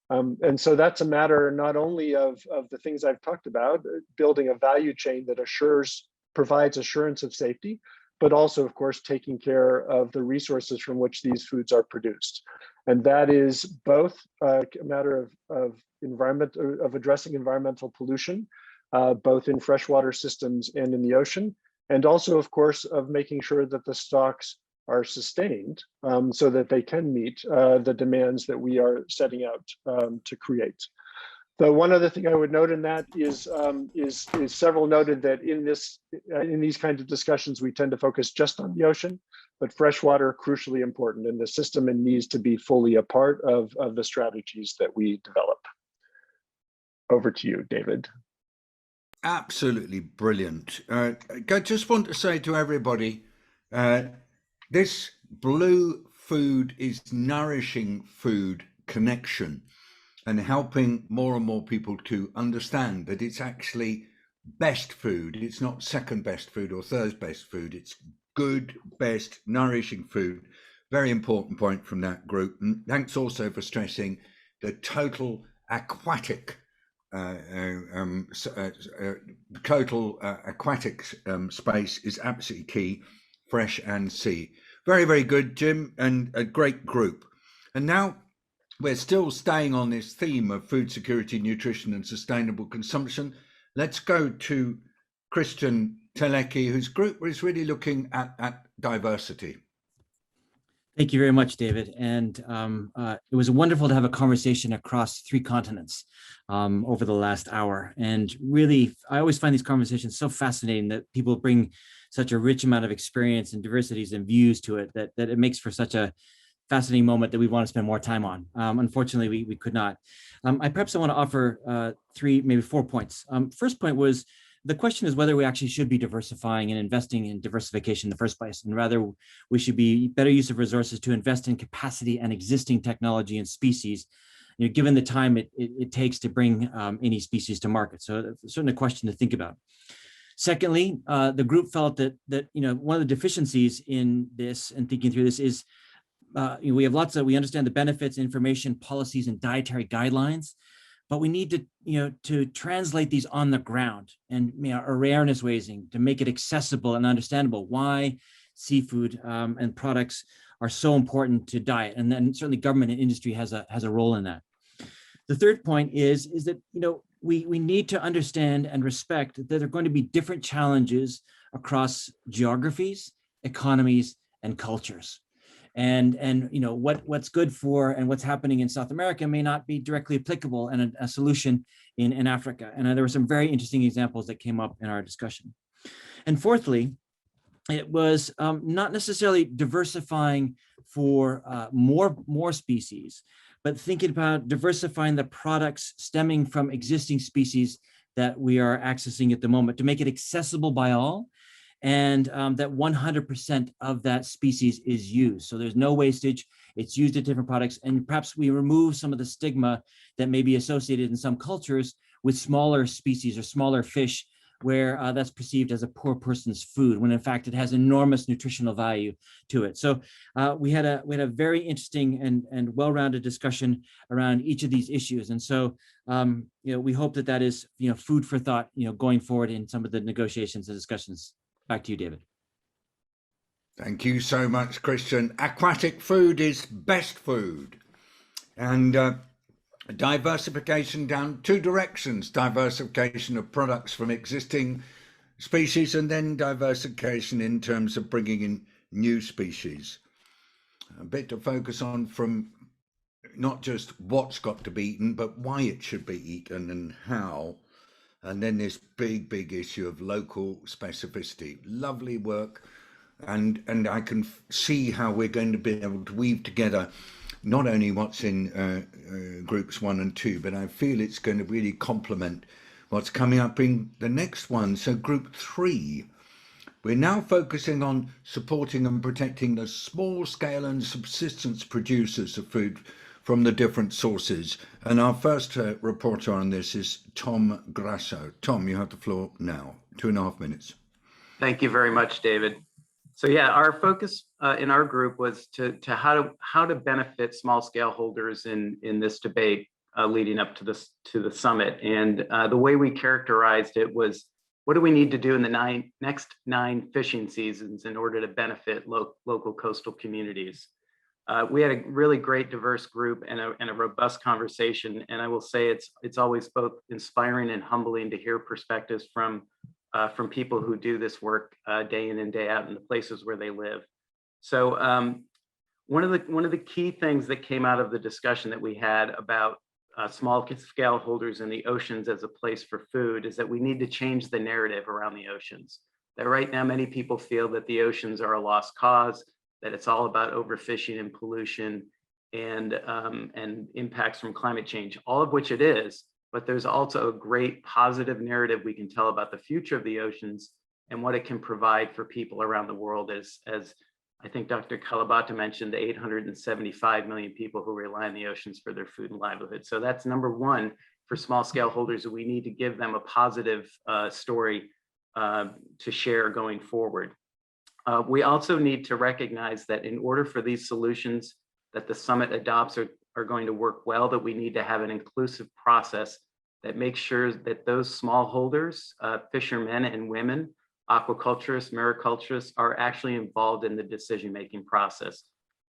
And so that's a matter not only of the things I've talked about, building a value chain that provides assurance of safety, but also, of course, taking care of the resources from which these foods are produced. And that is both a matter of addressing environmental pollution, both in freshwater systems and in the ocean, and also, of course, of making sure that the stocks are sustained so that they can meet the demands that we are setting out to create. The one other thing I would note in that is several noted that in these kinds of discussions, we tend to focus just on the ocean, but freshwater crucially important in the system and needs to be fully a part of the strategies that we develop. Over to you, David. Absolutely brilliant. I just want to say to everybody, this blue food is nourishing food connection and helping more and more people to understand that it's actually best food. It's not second best food or third best food. It's good, best, nourishing food. Very important point from that group. And thanks also for stressing the total aquatic space is absolutely key, fresh and sea. Very, very good, Jim, and a great group. And now we're still staying on this theme of food security, nutrition, and sustainable consumption. Let's go to Christian Telecki, whose group is really looking at diversity. Thank you very much, David. And it was wonderful to have a conversation across 3 continents over the last hour. And really, I always find these conversations so fascinating that people bring such a rich amount of experience and diversities and views to it that it makes for such a fascinating moment that we want to spend more time on. Unfortunately, we could not. Perhaps I want to offer 3, maybe 4 points. First point was, the question is whether we actually should be diversifying and investing in diversification in the first place, and rather we should be better use of resources to invest in capacity and existing technology and species, given the time it takes to bring any species to market. So it's certainly a question to think about. Secondly, the group felt that one of the deficiencies in this and thinking through this is we understand the benefits, information, policies, and dietary guidelines, but we need to translate these on the ground and awareness raising to make it accessible and understandable why seafood and products are so important to diet. And then certainly government and industry has a role in that. The third point is that we need to understand and respect that there are going to be different challenges across geographies, economies, and cultures. And what's good for and what's happening in South America may not be directly applicable and a solution in Africa. And there were some very interesting examples that came up in our discussion. And fourthly, it was not necessarily diversifying for more species, but thinking about diversifying the products stemming from existing species that we are accessing at the moment to make it accessible by all, and that 100% of that species is used. So there's no wastage, it's used in different products, and perhaps we remove some of the stigma that may be associated in some cultures with smaller species or smaller fish where that's perceived as a poor person's food, when in fact it has enormous nutritional value to it. So we had a very interesting and well-rounded discussion around each of these issues. And so we hope that is food for thought going forward in some of the negotiations and discussions. Back to you, David. Thank you so much, Christian. Aquatic food is best food. And diversification down two directions: diversification of products from existing species, and then diversification in terms of bringing in new species. A bit to focus on from not just what's got to be eaten, but why it should be eaten and how. And then this big issue of local specificity. Lovely work. And I can see how we're going to be able to weave together not only what's in groups 1 and 2, but I feel it's going to really complement what's coming up in the next one. So group 3, we're now focusing on supporting and protecting the small scale and subsistence producers of food from the different sources. And our first reporter on this is Tom Grasso. Tom, you have the floor now, 2.5 minutes. Thank you very much, David. So yeah, our focus in our group was to how to benefit small scale holders in this debate leading up to the summit. And the way we characterized it was, what do we need to do in the next 9 fishing seasons in order to benefit local coastal communities? We had a really great diverse group and a robust conversation. And I will say it's always both inspiring and humbling to hear perspectives from people who do this work day in and day out in the places where they live. So one of the key things that came out of the discussion that we had about small scale holders in the oceans as a place for food is that we need to change the narrative around the oceans. That right now many people feel that the oceans are a lost cause, that it's all about overfishing and pollution and impacts from climate change, all of which it is. But there's also a great positive narrative we can tell about the future of the oceans and what it can provide for people around the world, as I think Dr. Kalibata mentioned, the 875 million people who rely on the oceans for their food and livelihood. So that's number one for small scale holders. We need to give them a positive story to share going forward. We also need to recognize that in order for these solutions that the summit adopts are going to work well, that we need to have an inclusive process that makes sure that those smallholders, fishermen and women, aquaculturists, mariculturists, are actually involved in the decision-making process.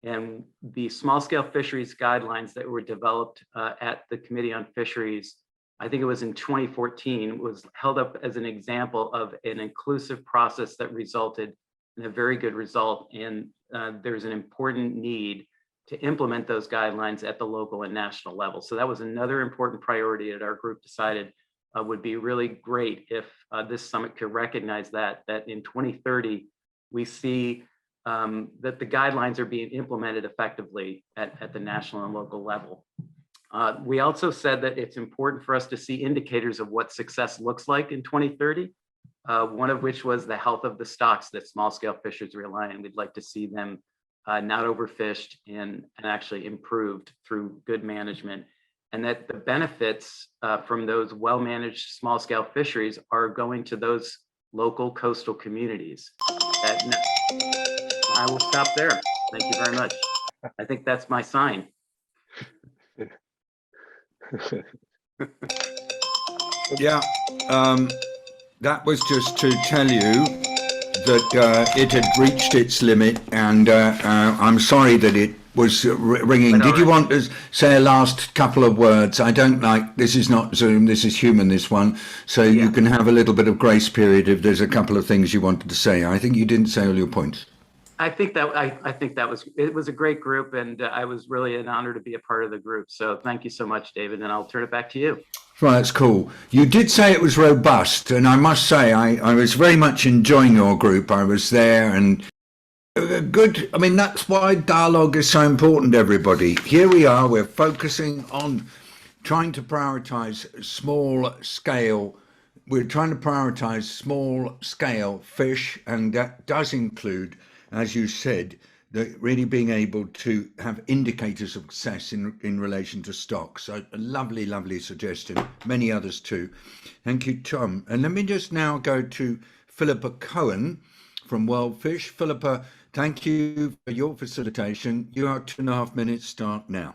And the small-scale fisheries guidelines that were developed at the Committee on Fisheries, I think it was in 2014, was held up as an example of an inclusive process that resulted in a very good result. And there's an important need to implement those guidelines at the local and national level. So that was another important priority that our group decided would be really great if this summit could recognize that in 2030, we see that the guidelines are being implemented effectively at the national and local level. We also said that it's important for us to see indicators of what success looks like in 2030, one of which was the health of the stocks that small scale fishers rely on. We'd like to see them not overfished and actually improved through good management, and that the benefits from those well-managed small-scale fisheries are going to those local coastal communities. I will stop there. Thank you very much. I think that's my sign. Yeah, that was just to tell you that it had reached its limit, and I'm sorry that it was ringing. Did you want to say a last couple of words? I don't like, this is not Zoom, this is human, this one, so you can have a little bit of grace period if there's a couple of things you wanted to say. I think you didn't say all your points. I think that it was a great group, and I was really an honor to be a part of the group. So thank you so much, David, and I'll turn it back to you. Right, that's cool. You did say it was robust, and I must say I was very much enjoying your group. I was there, and good. I mean, that's why dialogue is so important, everybody. Here we are, we're focusing on trying to prioritize small scale. We're trying to prioritize small scale fish, and that does include, as you said, really being able to have indicators of success in relation to stocks. So a lovely, lovely suggestion. Many others too. Thank you, Tom. And let me just now go to Philippa Cohen from WorldFish. Philippa, thank you for your facilitation. Your 2.5 minutes start now.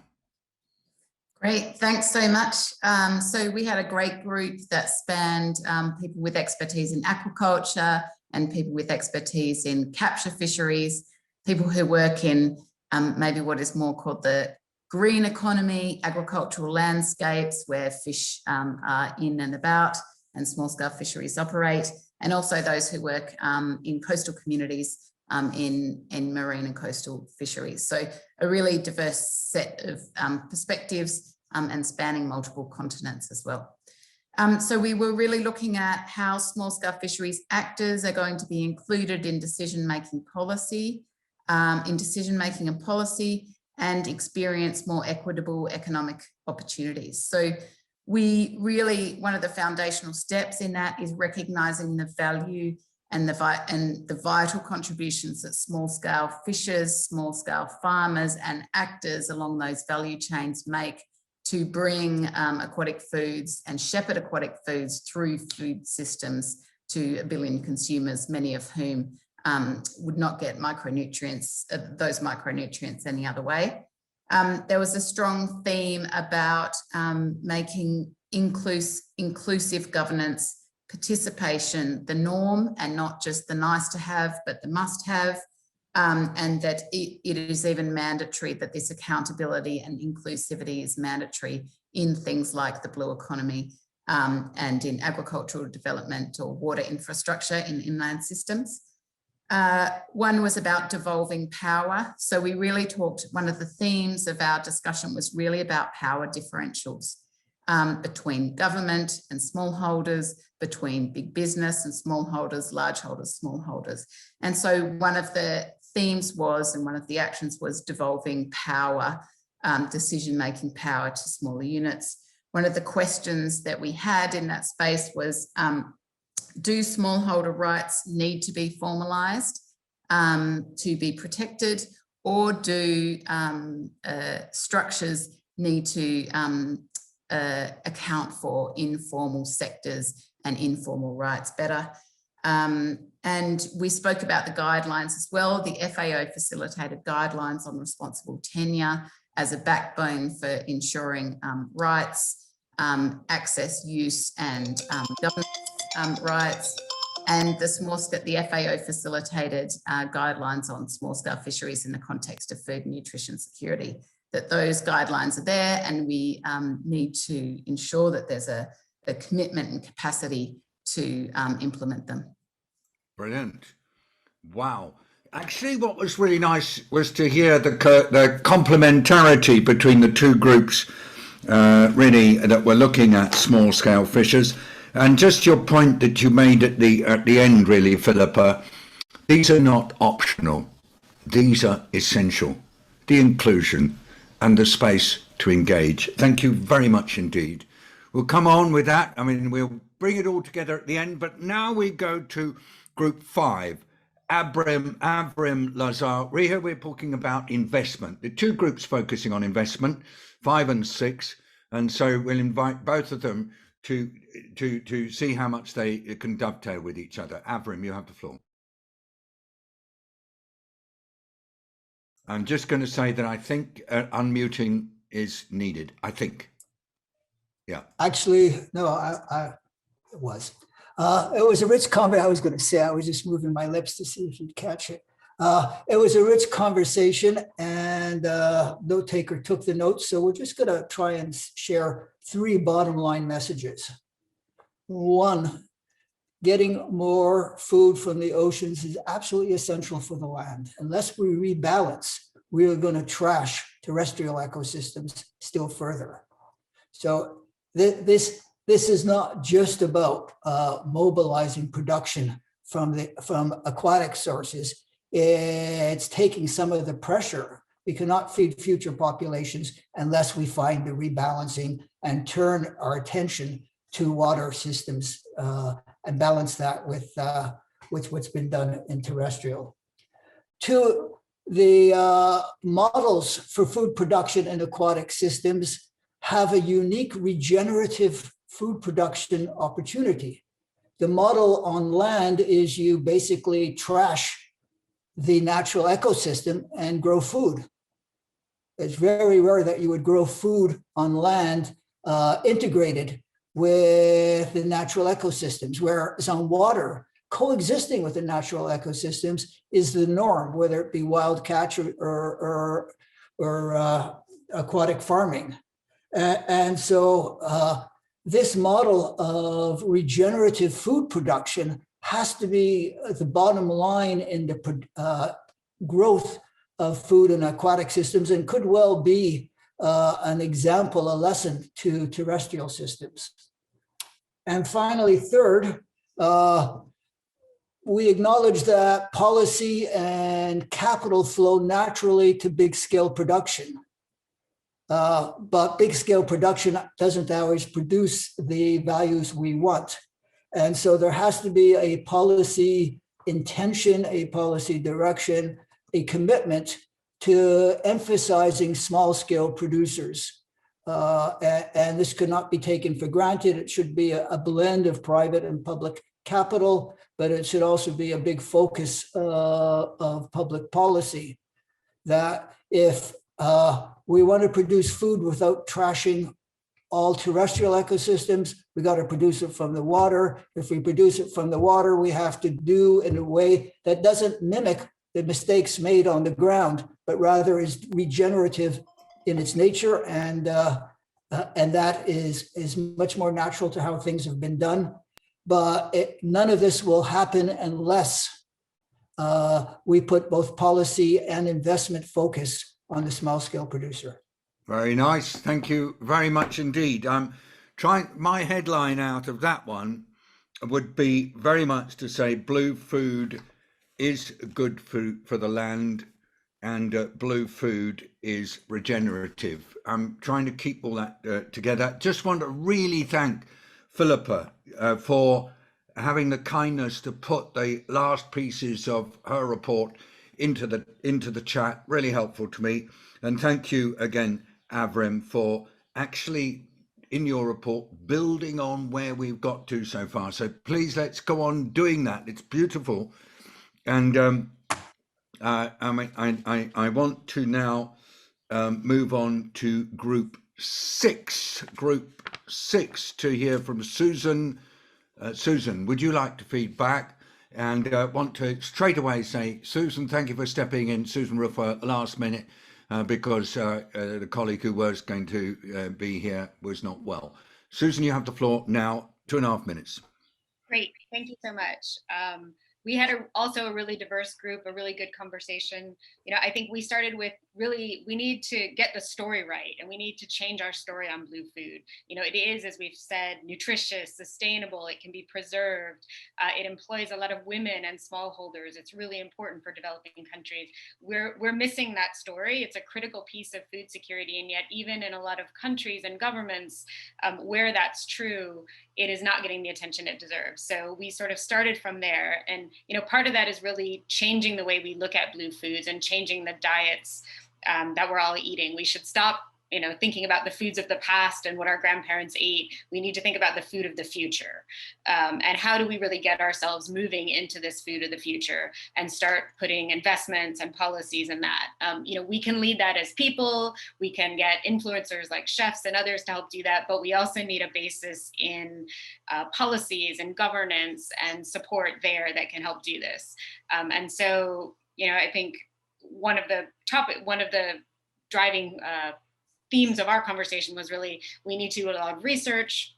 Great, thanks so much. So we had a great group that spanned people with expertise in aquaculture and people with expertise in capture fisheries, people who work in maybe what is more called the green economy, agricultural landscapes where fish are in and about and small-scale fisheries operate, and also those who work in coastal communities in marine and coastal fisheries. So a really diverse set of perspectives and spanning multiple continents as well. So we were really looking at how small-scale fisheries actors are going to be included in decision-making policy, and policy, and experience more equitable economic opportunities. So we really, one of the foundational steps in that is recognising the value and the vital contributions that small-scale fishers, small-scale farmers and actors along those value chains make to bring aquatic foods and shepherd aquatic foods through food systems to 1 billion consumers, many of whom would not get micronutrients, those micronutrients any other way. There was a strong theme about making inclusive governance participation the norm and not just the nice to have, but the must have, and that it is even mandatory that this accountability and inclusivity is mandatory in things like the blue economy and in agricultural development or water infrastructure in inland systems. One was about devolving power. So we really talked, one of the themes of our discussion was really about power differentials between government and smallholders, between big business and smallholders, large holders, smallholders. And so one of the themes was, and one of the actions was devolving power, decision-making power to smaller units. One of the questions that we had in that space was, do smallholder rights need to be formalised to be protected, or do structures need to account for informal sectors and informal rights better? And we spoke about the guidelines as well, the FAO facilitated guidelines on responsible tenure as a backbone for ensuring rights, access, use and governance rights, and the FAO facilitated guidelines on small-scale fisheries in the context of food and nutrition security, that those guidelines are there, and we need to ensure that there's a commitment and capacity to implement them. Brilliant. Wow. Actually, what was really nice was to hear the complementarity between the two groups, really, that were looking at small-scale fishers. And just your point that you made at the end, really, Philippa, these are not optional. These are essential. The inclusion and the space to engage. Thank you very much indeed. We'll come on with that. I mean, we'll bring it all together at the end, but now we go to Group 5. Avrim, Lazar. Here we're talking about investment. The two groups focusing on investment, 5 and 6. And so we'll invite both of them to see how much they can dovetail with each other. Avrim, you have the floor. I'm just going to say that I think unmuting is needed. I think. Yeah. Actually, no, it was. It was a rich conversation. I was going to say, I was just moving my lips to see if you'd catch it. It was a rich conversation, and note taker took the notes. So we're just going to try and share 3 bottom line messages. 1, getting more food from the oceans is absolutely essential for the land. Unless we rebalance, we are going to trash terrestrial ecosystems still further. So this is not just about mobilizing production from aquatic sources. It's taking some of the pressure. We cannot feed future populations unless we find the rebalancing and turn our attention to water systems and balance that with what's been done in terrestrial. 2, the models for food production in aquatic systems have a unique regenerative food production opportunity. The model on land is you basically trash the natural ecosystem and grow food. It's very rare that you would grow food on land integrated with the natural ecosystems, whereas on water, coexisting with the natural ecosystems is the norm, whether it be wild catch or aquatic farming. And so this model of regenerative food production has to be the bottom line in the growth of food in aquatic systems, and could well be an example, a lesson to terrestrial systems. And finally, third, we acknowledge that policy and capital flow naturally to big scale production. But big scale production doesn't always produce the values we want. And so there has to be a policy intention, a policy direction, a commitment to emphasizing small scale producers. And this could not be taken for granted. It should be a blend of private and public capital, but it should also be a big focus of public policy, that if we want to produce food without trashing all terrestrial ecosystems, we got to produce it from the water. If we produce it from the water, we have to do in a way that doesn't mimic the mistakes made on the ground, but rather is regenerative in its nature, and that is much more natural to how things have been done. But none of this will happen unless we put both policy and investment focus on the small scale producer. Very nice. Thank you very much indeed. I'm trying, my headline out of that one would be very much to say blue food is good food for the land, and blue food is regenerative. I'm trying to keep all that together. Just want to really thank Philippa for having the kindness to put the last pieces of her report into the chat. Really helpful to me. And thank you again, Avrim, for actually in your report building on where we've got to so far. So please, let's go on doing that. It's beautiful. And I want to now move on to group six to hear from Susan. Susan, would you like to feed back? And want to straight away say, Susan, thank you for stepping in, Susan Ruffer, last minute, because the colleague who was going to be here was not well. Susan, you have the floor now, 2.5 minutes. Great, thank you so much. We had also a really diverse group, a really good conversation. You know, I think we started with really, we need to get the story right, and we need to change our story on blue food. You know, it is, as we've said, nutritious, sustainable, it can be preserved. It employs a lot of women and smallholders. It's really important for developing countries. We're missing that story. It's a critical piece of food security, and yet even in a lot of countries and governments where that's true, it is not getting the attention it deserves. So we sort of started from there. And, you know, part of that is really changing the way we look at blue foods and changing the diets that we're all eating. We should stop, you know, thinking about the foods of the past and what our grandparents ate. We need to think about the food of the future. And how do we really get ourselves moving into this food of the future and start putting investments and policies in that? You know, we can lead that as people. We can get influencers like chefs and others to help do that, but we also need a basis in policies and governance and support there that can help do this. And so, you know, I think one of the driving themes of our conversation was really, we need to do a lot of research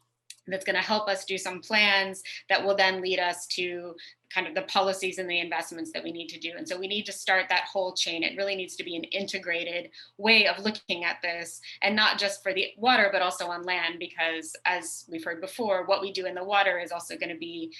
that's going to help us do some plans that will then lead us to kind of the policies and the investments that we need to do. And so we need to start that whole chain. It really needs to be an integrated way of looking at this, and not just for the water, but also on land, because as we've heard before, what we do in the water is also going to be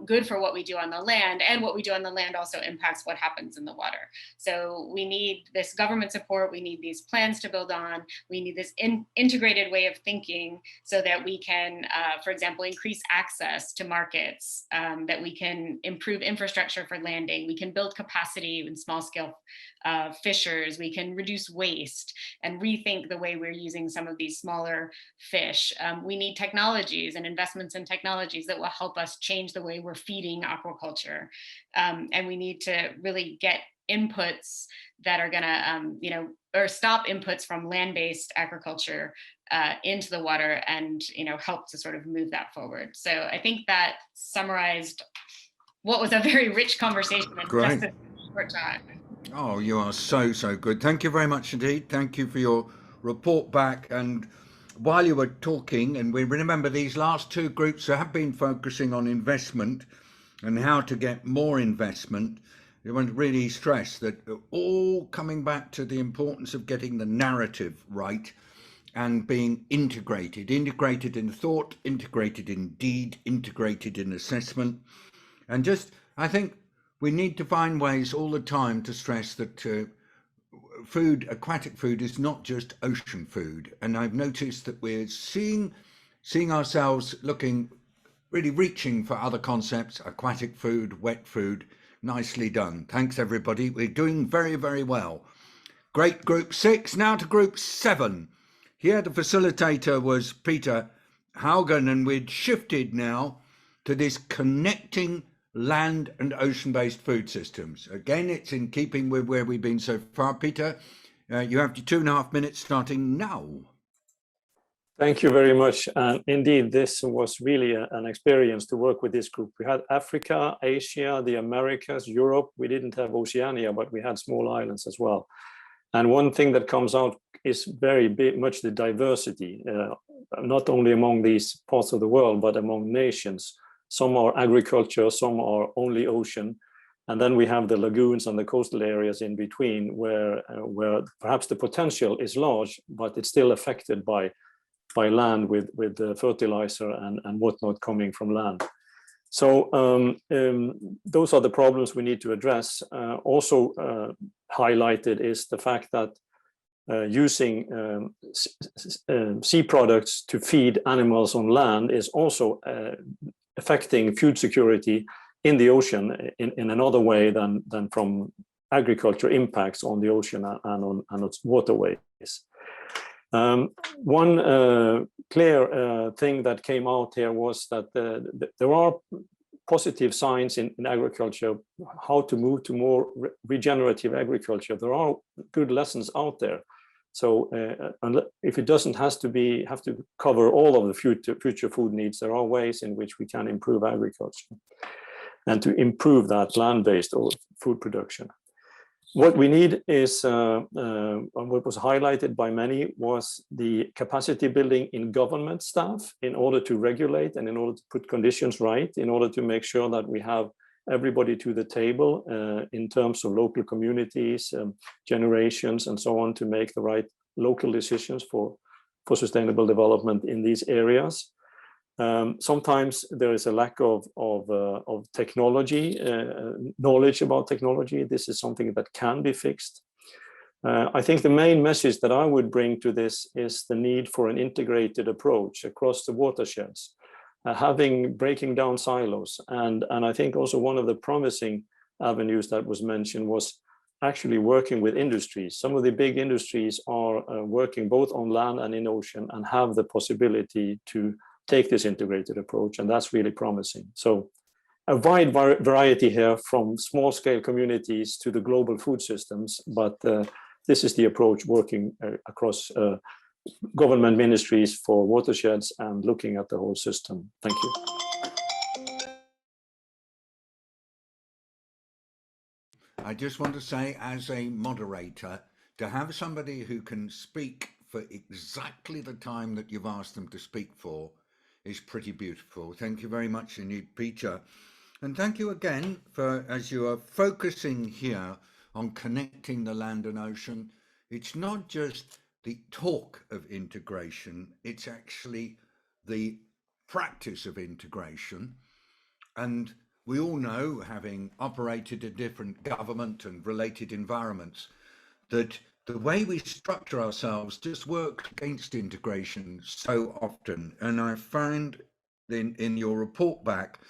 good for what we do on the land, and what we do on the land also impacts what happens in the water. So we need this government support. We need these plans to build on. We need this integrated way of thinking so that we can, for example, increase access to markets, that we can improve infrastructure for landing. We can build capacity in small scale fishers. We can reduce waste and rethink the way we're using some of these smaller fish. We need technologies and investments in technologies that will help us change the way we're feeding aquaculture. And we need to really get inputs that are gonna, or stop inputs from land-based agriculture into the water and, help to sort of move that forward. So I think that summarized what was a very rich conversation in just a short time. Oh, you are so good. Thank you very much indeed. Thank you for your report back. And while you were talking, and we remember these last two groups have been focusing on investment and how to get more investment. I want to really stress that all coming back to the importance of getting the narrative right and being integrated in thought, integrated in deed, integrated in assessment. And just, I think we need to find ways all the time to stress that food, aquatic food, is not just ocean food. And I've noticed that we're seeing ourselves looking, really reaching for other concepts, aquatic food, wet food. Nicely done. Thanks, everybody. We're doing very, very well. Great. Group 6. Now to Group 7. Here the facilitator was Peter Haugen, and we'd shifted now to this connecting land and ocean-based food systems. Again, it's in keeping with where we've been so far. Peter, you have your 2.5 minutes starting now. Thank you very much. And indeed, this was really an experience to work with this group. We had Africa, Asia, the Americas, Europe. We didn't have Oceania, but we had small islands as well. And one thing that comes out is very much the diversity, not only among these parts of the world, but among nations. Some are agriculture, some are only ocean. And then we have the lagoons and the coastal areas in between where perhaps the potential is large, but it's still affected by land with fertilizer and whatnot coming from land. So those are the problems we need to address. Also highlighted is the fact that using sea products to feed animals on land is also affecting food security in the ocean in another way than from agriculture impacts on the ocean and on its waterways. One clear thing that came out here was that there are positive signs in agriculture, how to move to more regenerative agriculture. There are good lessons out there. So if it doesn't have to cover all of the future food needs, there are ways in which we can improve agriculture and to improve that land-based food production. What we need is, what was highlighted by many, was the capacity building in government staff in order to regulate and in order to put conditions right, in order to make sure that we have everybody to the table in terms of local communities, generations, and so on, to make the right local decisions for sustainable development in these areas. Sometimes there is a lack of technology, knowledge about technology. This is something that can be fixed. I think the main message that I would bring to this is the need for an integrated approach across the watersheds, breaking down silos. And I think also one of the promising avenues that was mentioned was actually working with industries. Some of the big industries are working both on land and in ocean and have the possibility to take this integrated approach, and that's really promising. So a wide variety here, from small scale communities to the global food systems, but this is the approach working across government ministries for watersheds and looking at the whole system. Thank you. I just want to say, as a moderator, to have somebody who can speak for exactly the time that you've asked them to speak for is pretty beautiful. Thank you very much indeed, Peter. And thank you again for, as you are focusing here on connecting the land and ocean, it's not just the talk of integration, it's actually the practice of integration. And we all know, having operated in different government and related environments, that the way we structure ourselves just works against integration so often. And I find in your report back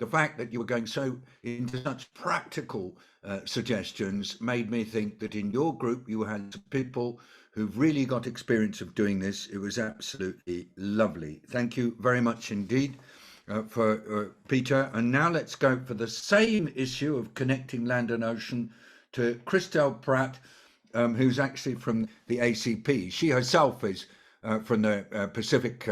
the fact that you were going so into such practical suggestions made me think that in your group you had people who've really got experience of doing this. It was absolutely lovely. Thank you very much indeed for Peter. And now let's go for the same issue of connecting land and ocean to Christelle Pratt, who's actually from the ACP. She herself is from the Pacific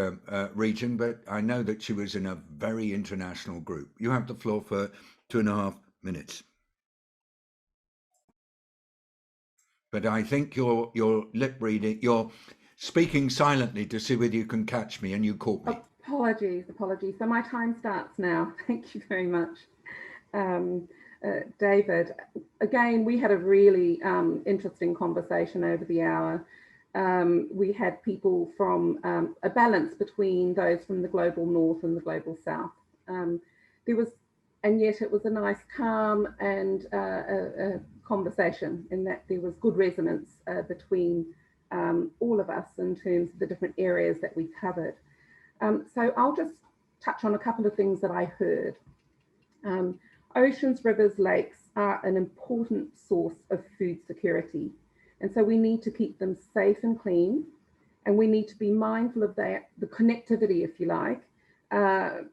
region, but I know that she was in a very international group. You have the floor for 2.5 minutes. But I think you're lip reading, you're speaking silently to see whether you can catch me, and you caught me. Apologies. So my time starts now. Thank you very much, David. Again, we had a really interesting conversation over the hour. We had people from a balance between those from the global north and the global south. And yet it was a nice, calm and a conversation in that there was good resonance between all of us in terms of the different areas that we covered. So I'll just touch on a couple of things that I heard. Oceans, rivers, lakes are an important source of food security. And so we need to keep them safe and clean. And we need to be mindful of that, the connectivity, if you like,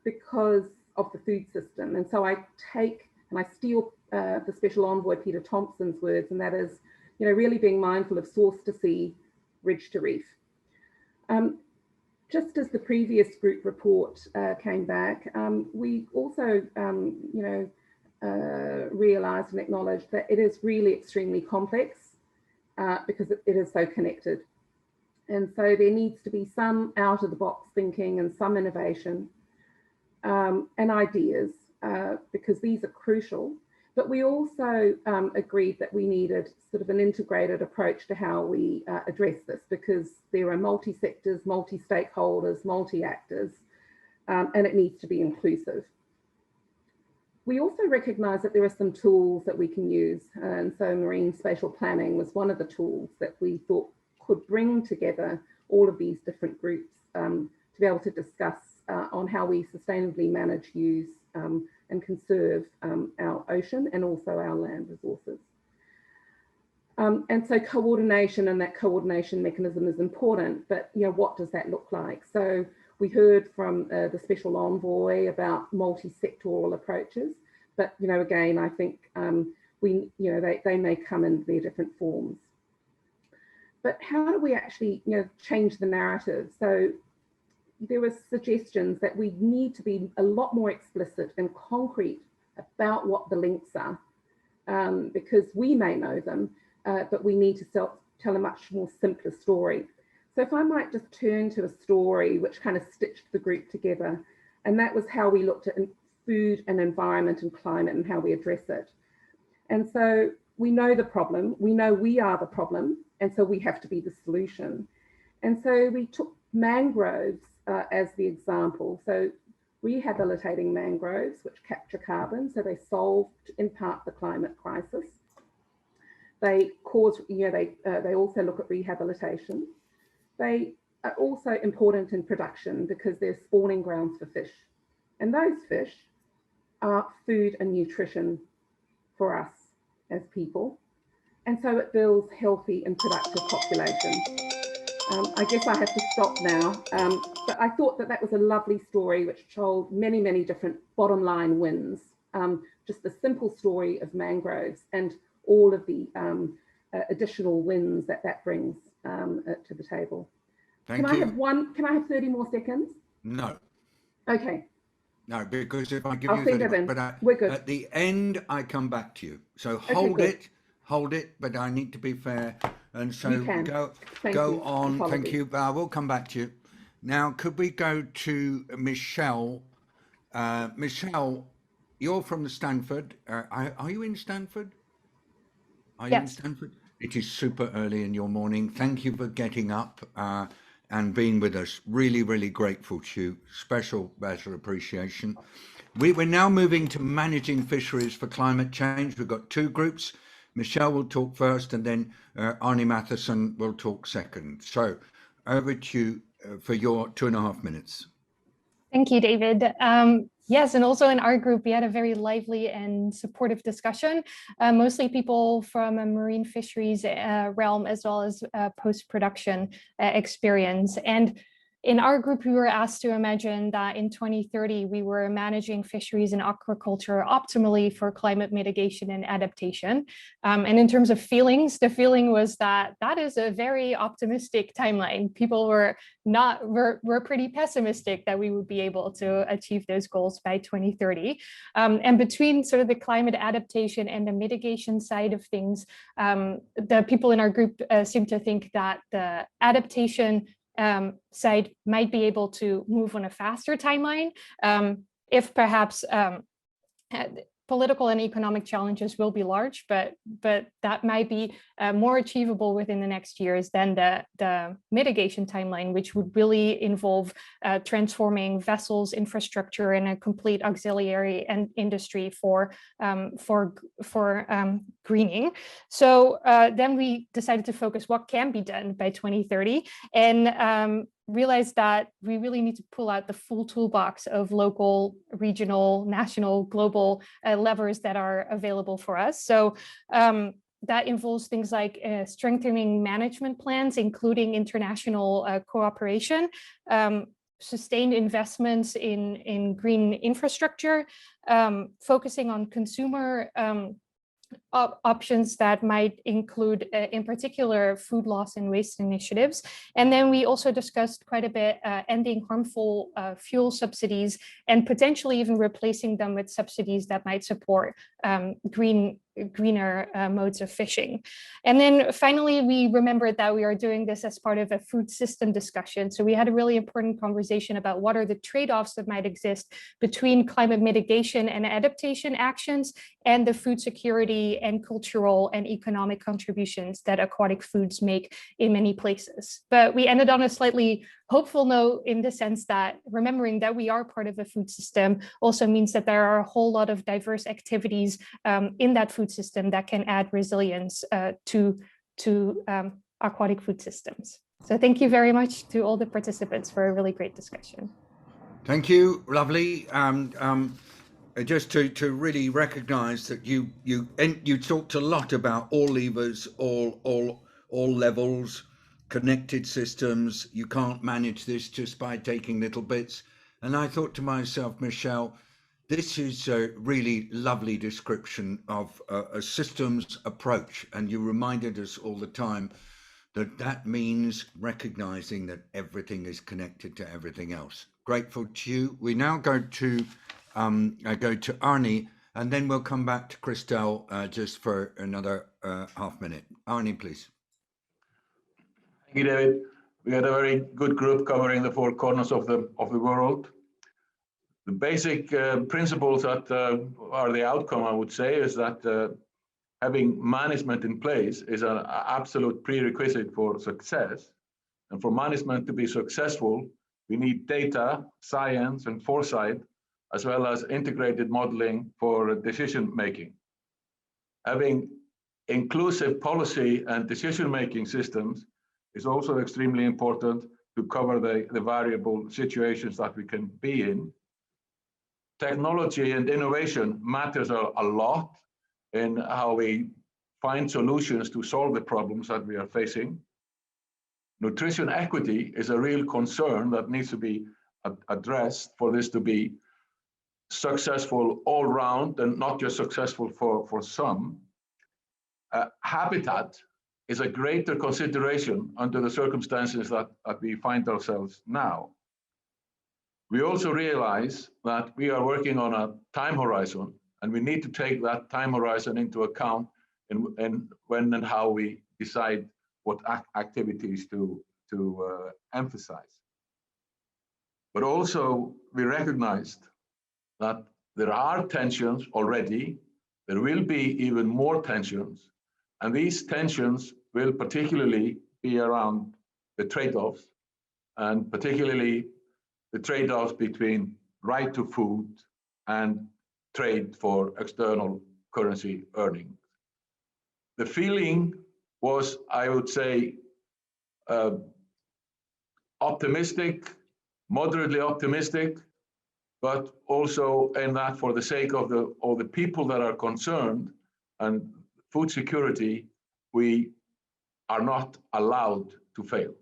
because of the food system. And so I take and I steal the Special Envoy Peter Thomson's words, and that is, really being mindful of source to sea, ridge to reef. Just as the previous group report came back, we also, realised and acknowledged that it is really extremely complex because it is so connected. And so there needs to be some out of the box thinking and some innovation and ideas because these are crucial. But we also agreed that we needed sort of an integrated approach to how we address this, because there are multi-sectors, multi-stakeholders, multi-actors, and it needs to be inclusive. We also recognise that there are some tools that we can use, and so marine spatial planning was one of the tools that we thought could bring together all of these different groups to be able to discuss on how we sustainably manage, use, and conserve our ocean and also our land resources. And so coordination and that coordination mechanism is important, but what does that look like? So we heard from the Special Envoy about multi-sectoral approaches, but again, I think they may come in their different forms. But how do we actually change the narrative? So there were suggestions that we need to be a lot more explicit and concrete about what the links are, because we may know them, but we need to tell a much more simpler story. So if I might just turn to a story which kind of stitched the group together, and that was how we looked at food and environment and climate and how we address it. And so we know the problem, we know we are the problem, and so we have to be the solution. And so we took mangroves as the example. So rehabilitating mangroves, which capture carbon, so they solve in part the climate crisis. They cause, they also look at rehabilitation. They are also important in production because they're spawning grounds for fish. And those fish are food and nutrition for us as people. And so it builds healthy and productive populations. I guess I have to stop now, but I thought that was a lovely story which told many, many different bottom line wins. Just the simple story of mangroves and all of the additional wins that brings to the table. Can I have 30 more seconds? No. Okay. No, because if I give I'll you 30, but we're good. At the end, I come back to you. So hold it, but I need to be fair. And so go on. Apologies. Thank you. We'll come back to you. Now, could we go to Michelle? Michelle, you're from Stanford. Are you in Stanford? Are you in Stanford? It is super early in your morning. Thank you for getting up and being with us. Really, really grateful to you. Special appreciation. We're now moving to managing fisheries for climate change. We've got two groups. Michelle will talk first, and then Arnie Matheson will talk second. So over to you for your 2.5 minutes. Thank you, David. Yes, and also in our group, we had a very lively and supportive discussion, mostly people from a marine fisheries realm, as well as post-production experience. And in our group, we were asked to imagine that in 2030, we were managing fisheries and aquaculture optimally for climate mitigation and adaptation. And in terms of feelings, the feeling was that that is a very optimistic timeline. People were pretty pessimistic that we would be able to achieve those goals by 2030. And between sort of the climate adaptation and the mitigation side of things, the people in our group seem to think that the adaptation side might be able to move on a faster timeline if perhaps political and economic challenges will be large, but that might be more achievable within the next years than the mitigation timeline, which would really involve transforming vessels, infrastructure, and a complete auxiliary and industry for greening. So then we decided to focus what can be done by 2030, and realized that we really need to pull out the full toolbox of local, regional, national, global levers that are available for us. So that involves things like strengthening management plans, including international cooperation, sustained investments in green infrastructure, focusing on consumer options that might include, in particular, food loss and waste initiatives. And then we also discussed quite a bit ending harmful fuel subsidies and potentially even replacing them with subsidies that might support greener modes of fishing. And then finally, we remembered that we are doing this as part of a food system discussion. So we had a really important conversation about what are the trade-offs that might exist between climate mitigation and adaptation actions and the food security and cultural and economic contributions that aquatic foods make in many places. But we ended on a slightly hopeful note in the sense that remembering that we are part of a food system also means that there are a whole lot of diverse activities in that food system that can add resilience to aquatic food systems. So thank you very much to all the participants for a really great discussion. Thank you, lovely. Just to really recognise that you talked a lot about all levers, all levels, connected systems. You can't manage this just by taking little bits. And I thought to myself, Michelle, this is a really lovely description of a systems approach. And you reminded us all the time that that means recognising that everything is connected to everything else. Grateful to you. We now go to Arnie, and then we'll come back to Christelle just for another half minute. Arnie, please. Thank you, David. We had a very good group covering the four corners of the world. The basic principles that are the outcome, I would say, is that having management in place is an absolute prerequisite for success. And for management to be successful, we need data, science, and foresight, as well as integrated modeling for decision making. Having inclusive policy and decision-making systems is also extremely important to cover the variable situations that we can be in. Technology and innovation matters a lot in how we find solutions to solve the problems that we are facing. Nutrition equity is a real concern that needs to be addressed for this to be successful all round and not just successful for some. Habitat is a greater consideration under the circumstances that we find ourselves now. We also realize that we are working on a time horizon, and we need to take that time horizon into account in when and how we decide what activities to emphasize. But also we recognized that there are tensions already, there will be even more tensions, and these tensions will particularly be around the trade-offs, and particularly the trade-offs between right to food and trade for external currency earning. The feeling was, I would say, optimistic, moderately optimistic, but also in that for the sake of the people that are concerned and food security, we are not allowed to fail.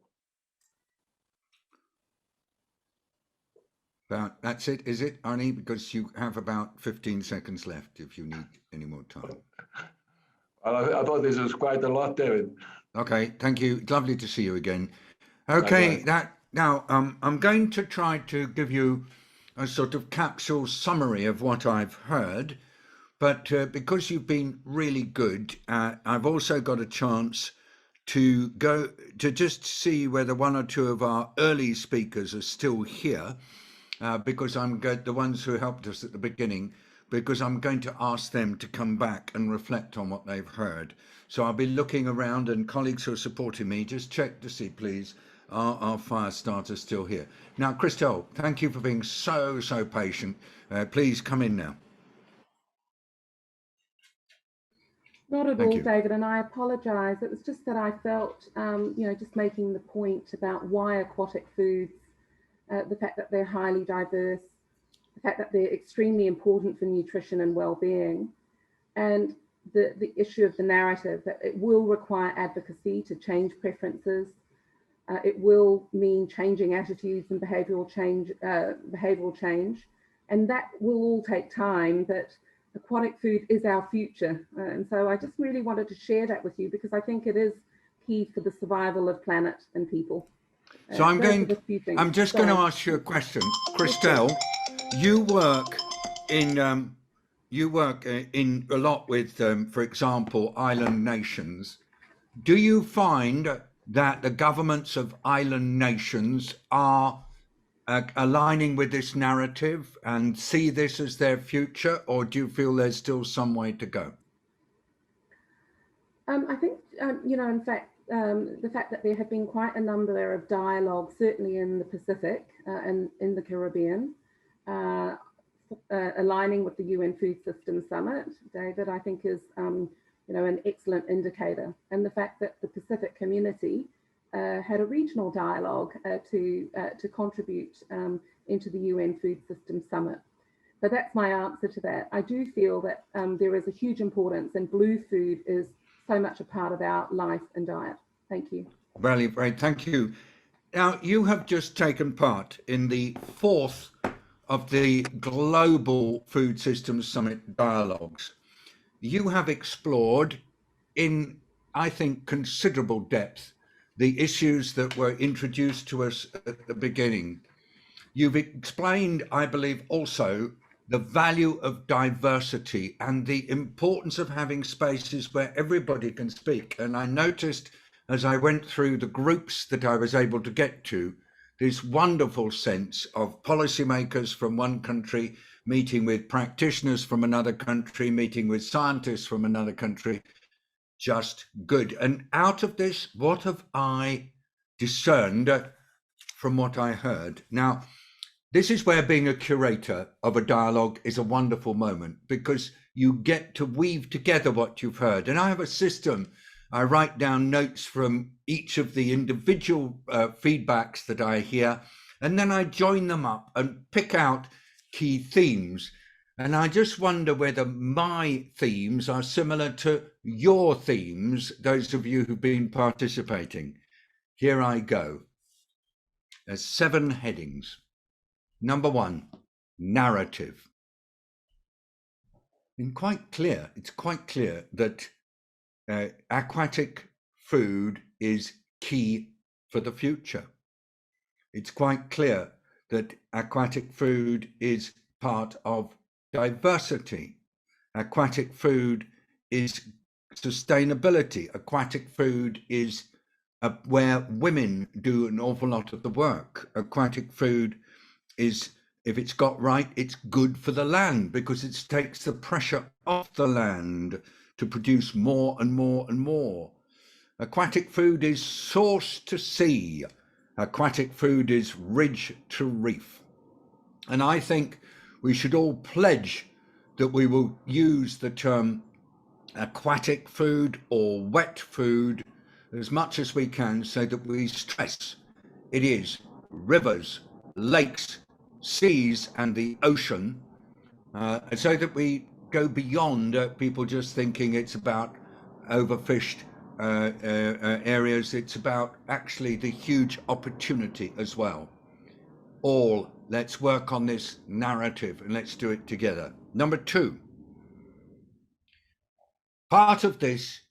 That's it, is it, Arnie? Because you have about 15 seconds left if you need any more time. I thought this was quite a lot, David. Okay, thank you. It's lovely to see you again. Okay, now I'm going to try to give you a sort of capsule summary of what I've heard, but because you've been really good, I've also got a chance to go to just see whether one or two of our early speakers are still here, because I'm the ones who helped us at the beginning, because I'm going to ask them to come back and reflect on what they've heard. So I'll be looking around, and colleagues who are supporting me, just check to see, please, our fire starters still here. Now, Christelle, thank you for being so patient. Please come in now. Not at Thank all, you. David, and I apologise. It was just that I felt, just making the point about why aquatic foods, the fact that they're highly diverse, the fact that they're extremely important for nutrition and well-being, and the issue of the narrative, that it will require advocacy to change preferences. It will mean changing attitudes and behavioural change, and that will all take time, but aquatic food is our future. And so I just really wanted to share that with you, because I think it is key for the survival of planet and people. So I'm just going to ask you a question. Christelle, you work in a lot with, for example, island nations. Do you find that the governments of island nations are aligning with this narrative and see this as their future, or do you feel there's still some way to go? I think, in fact, the fact that there have been quite a number of dialogues, certainly in the Pacific and in the Caribbean, aligning with the UN Food Systems Summit, David, I think is, an excellent indicator. And the fact that the Pacific community had a regional dialogue to contribute into the UN Food Systems Summit. So that's my answer to that. I do feel that there is a huge importance, and blue food is so much a part of our life and diet. Thank you. Very great, thank you. Now, you have just taken part in the 4th of the Global Food Systems Summit dialogues. You have explored in, I think, considerable depth the issues that were introduced to us at the beginning. You've explained, I believe, also the value of diversity and the importance of having spaces where everybody can speak. And I noticed as I went through the groups that I was able to get to, this wonderful sense of policymakers from one country meeting with practitioners from another country, meeting with scientists from another country. Just good. And out of this, what have I discerned from what I heard? Now, this is where being a curator of a dialogue is a wonderful moment, because you get to weave together what you've heard. And I have a system. I write down notes from each of the individual feedbacks that I hear, and then I join them up and pick out key themes. And I just wonder whether my themes are similar to your themes, those of you who've been participating. Here I go. There's 7 headings. Number 1, narrative. It's quite clear that aquatic food is key for the future. It's quite clear that aquatic food is part of diversity. Aquatic food is sustainability. Aquatic food is where women do an awful lot of the work. Aquatic food is, if it's got right, it's good for the land, because it takes the pressure off the land to produce more and more and more. Aquatic food is source to sea. Aquatic food is ridge to reef. And I think we should all pledge that we will use the term aquatic food or wet food as much as we can, so that we stress it is rivers, lakes, seas and the ocean, so that we go beyond people just thinking it's about overfished areas. It's about actually the huge opportunity as well. All, let's work on this narrative and let's do it together. Number two, part of this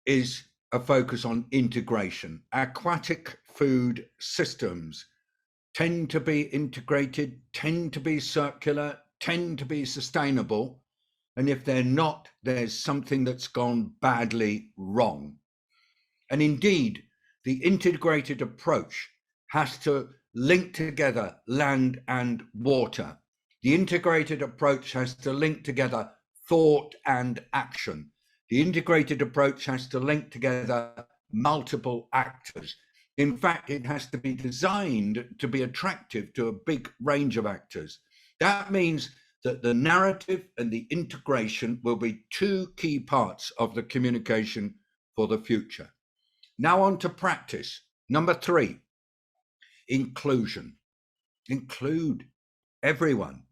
is a focus on integration. Aquatic food systems tend to be integrated, tend to be circular, tend to be sustainable. And if they're not, there's something that's gone badly wrong. And indeed, the integrated approach has to link together land and water. The integrated approach has to link together thought and action. The integrated approach has to link together multiple actors. In fact, it has to be designed to be attractive to a big range of actors. That means that the narrative and the integration will be two key parts of the communication for the future. Now on to practice. Number three, inclusion. Include everyone.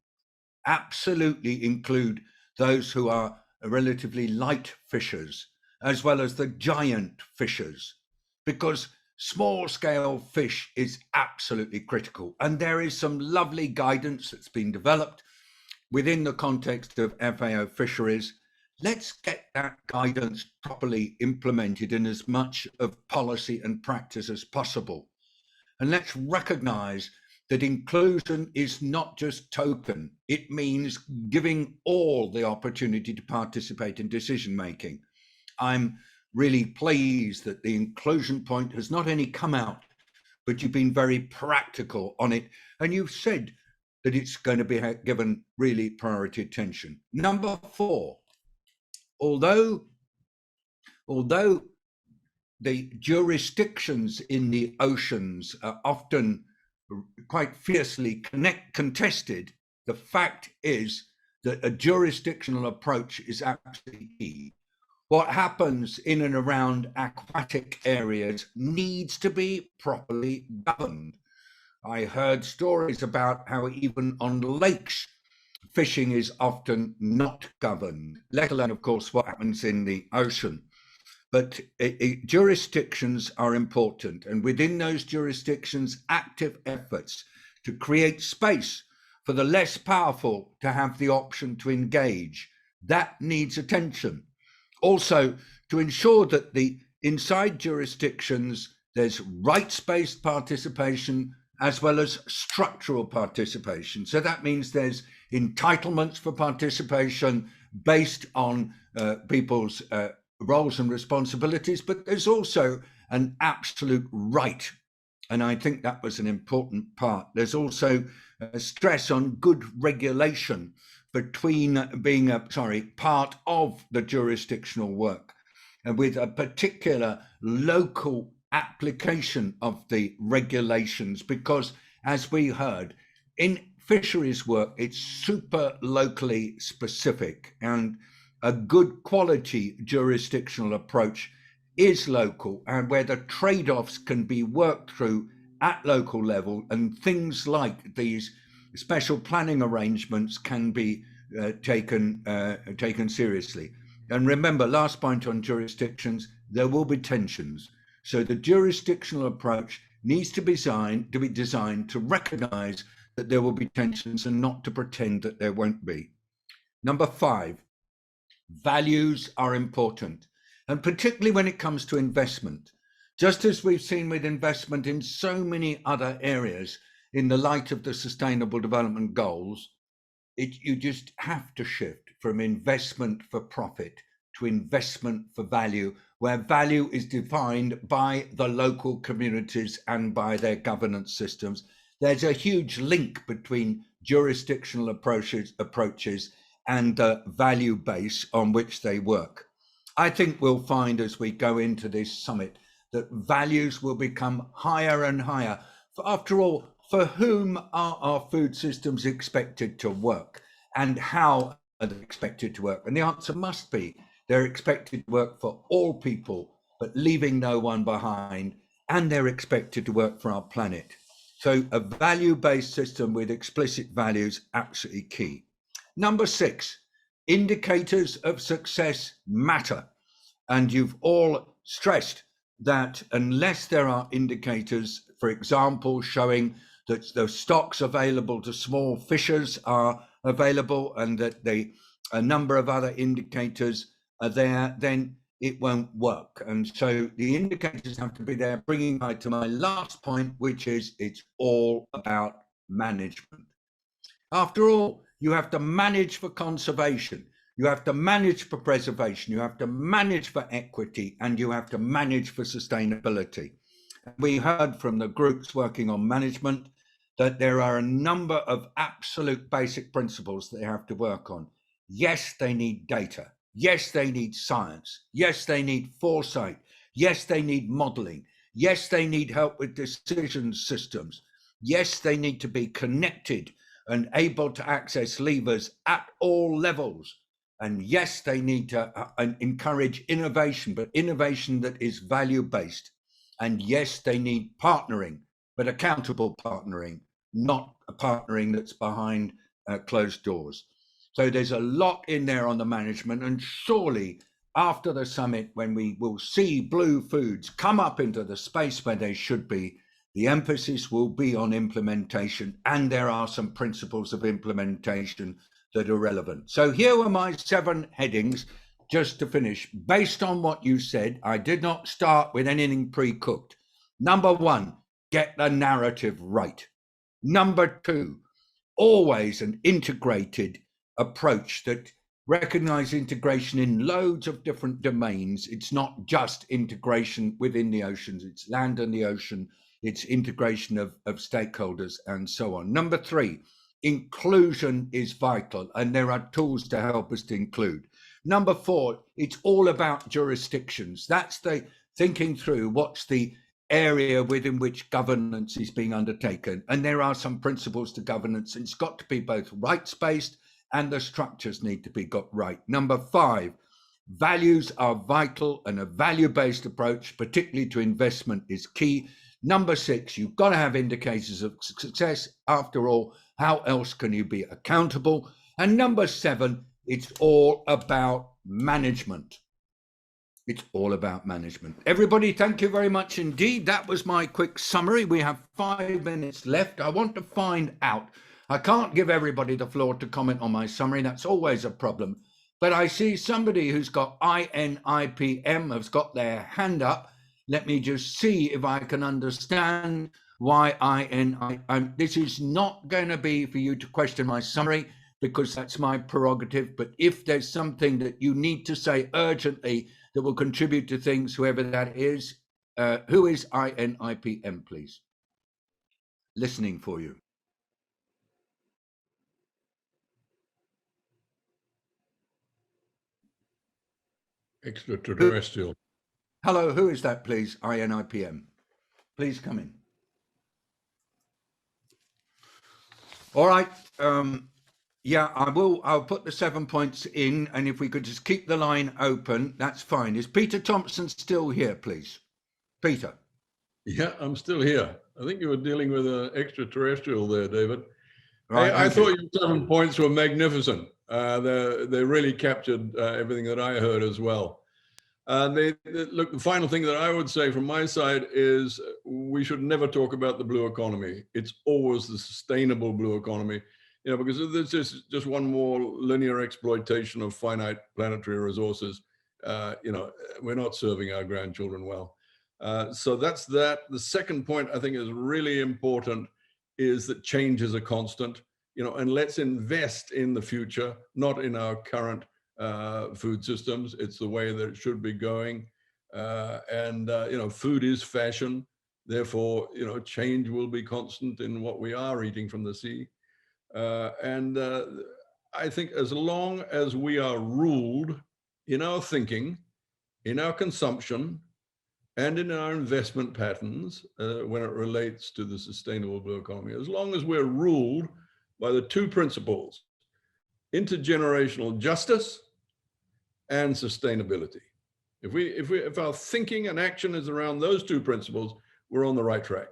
Absolutely include those who are relatively light fishers, as well as the giant fishers, because small scale fish is absolutely critical. And there is some lovely guidance that's been developed within the context of FAO fisheries. Let's get that guidance properly implemented in as much of policy and practice as possible. And let's recognize that inclusion is not just token. It means giving all the opportunity to participate in decision making. I'm really pleased that the inclusion point has not only come out, but you've been very practical on it. And you've said that it's going to be given really priority attention. Number four, although the jurisdictions in the oceans are often quite fiercely contested, the fact is that a jurisdictional approach is absolutely key. What happens in and around aquatic areas needs to be properly governed. I heard stories about how even on lakes, fishing is often not governed, let alone, of course, what happens in the ocean. But jurisdictions are important, and within those jurisdictions, active efforts to create space for the less powerful to have the option to engage, that needs attention. Also, to ensure that inside jurisdictions, there's rights-based participation as well as structural participation. So that means there's entitlements for participation based on people's roles and responsibilities, but there's also an absolute right. And I think that was an important part. There's also a stress on good regulation between being part of the jurisdictional work, and with a particular local application of the regulations, because as we heard, in fisheries work, it's super locally specific, and a good quality jurisdictional approach is local, and where the trade-offs can be worked through at local level, and things like these special planning arrangements can be taken seriously. And remember, last point on jurisdictions, there will be tensions. So the jurisdictional approach needs to be designed to recognize that there will be tensions and not to pretend that there won't be. Number five, values are important, and particularly when it comes to investment. Just as we've seen with investment in so many other areas in the light of the Sustainable Development Goals, you just have to shift from investment for profit to investment for value, where value is defined by the local communities and by their governance systems. There's a huge link between jurisdictional approaches and the value base on which they work. I think we'll find as we go into this summit that values will become higher and higher. After all, for whom are our food systems expected to work, and how are they expected to work? And the answer must be they're expected to work for all people, but leaving no one behind, and they're expected to work for our planet. So a value-based system with explicit values, absolutely key. Number 6, indicators of success matter. And you've all stressed that unless there are indicators, for example, showing that the stocks available to small fishers are available and that a number of other indicators are there, then it won't work. And so the indicators have to be there, bringing me to my last point, which is it's all about management. After all, you have to manage for conservation, you have to manage for preservation, you have to manage for equity, and you have to manage for sustainability. We heard from the groups working on management that there are a number of absolute basic principles they have to work on. Yes, they need data. Yes, they need science. Yes, they need foresight. Yes, they need modeling. Yes, they need help with decision systems. Yes, they need to be connected and able to access levers at all levels. And yes, they need to encourage innovation, but innovation that is value-based. And yes, they need partnering, but accountable partnering, not a partnering that's behind closed doors. So there's a lot in there on the management, and surely after the summit, when we will see blue foods come up into the space where they should be, the emphasis will be on implementation, and there are some principles of implementation that are relevant. So here are my 7 headings, just to finish. Based on what you said, I did not start with anything pre-cooked. Number 1, get the narrative right. Number 2, always an integrated approach that recognize integration in loads of different domains. It's not just integration within the oceans, it's land and the ocean, it's integration of stakeholders and so on. Number 3, inclusion is vital, and there are tools to help us to include. Number 4, it's all about jurisdictions. That's the thinking through what's the area within which governance is being undertaken. And there are some principles to governance. It's got to be both rights-based and the structures need to be got right. Number 5, values are vital, and a value-based approach, particularly to investment, is key. Number 6, you've got to have indicators of success. After all, how else can you be accountable? And number 7, it's all about management. It's all about management. Everybody, thank you very much indeed. That was my quick summary. We have 5 minutes left. I want to find out. I can't give everybody the floor to comment on my summary. That's always a problem. But I see somebody who's got INIPM has got their hand up. Let me just see if I can understand why INIPM. This is not going to be for you to question my summary, because that's my prerogative. But if there's something that you need to say urgently that will contribute to things, whoever that is, who is INIPM, please? Listening for you. Extraterrestrial. Hello, who is that, please? INIPM. Please come in. All right. Yeah, I'll put the 7 points in, and if we could just keep the line open, that's fine. Is Peter Thomson still here, please? Peter. Yeah, I'm still here. I think you were dealing with an extraterrestrial there, David. Right, I thought your 7 points were magnificent. They really captured everything that I heard as well. Look, the final thing that I would say from my side is we should never talk about the blue economy. It's always the sustainable blue economy, because there's just one more linear exploitation of finite planetary resources. We're not serving our grandchildren well. So that's that. The second point I think is really important is that change is a constant, and let's invest in the future, not in our current food systems. It's the way that it should be going. Food is fashion. Therefore, change will be constant in what we are eating from the sea. I think as long as we are ruled in our thinking, in our consumption, and in our investment patterns when it relates to the sustainable blue economy, as long as we're ruled by the 2 principles, intergenerational justice and sustainability. If our thinking and action is around those 2 principles, we're on the right track.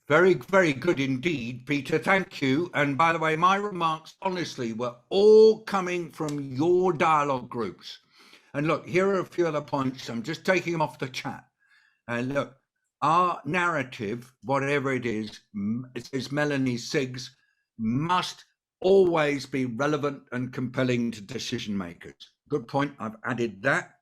Very, very good indeed, Peter. Thank you. And by the way, my remarks, honestly, were all coming from your dialogue groups. And look, here are a few other points. I'm just taking them off the chat. And look, our narrative, whatever it is, it says Melanie Siggs, must always be relevant and compelling to decision makers. Good point. I've added that.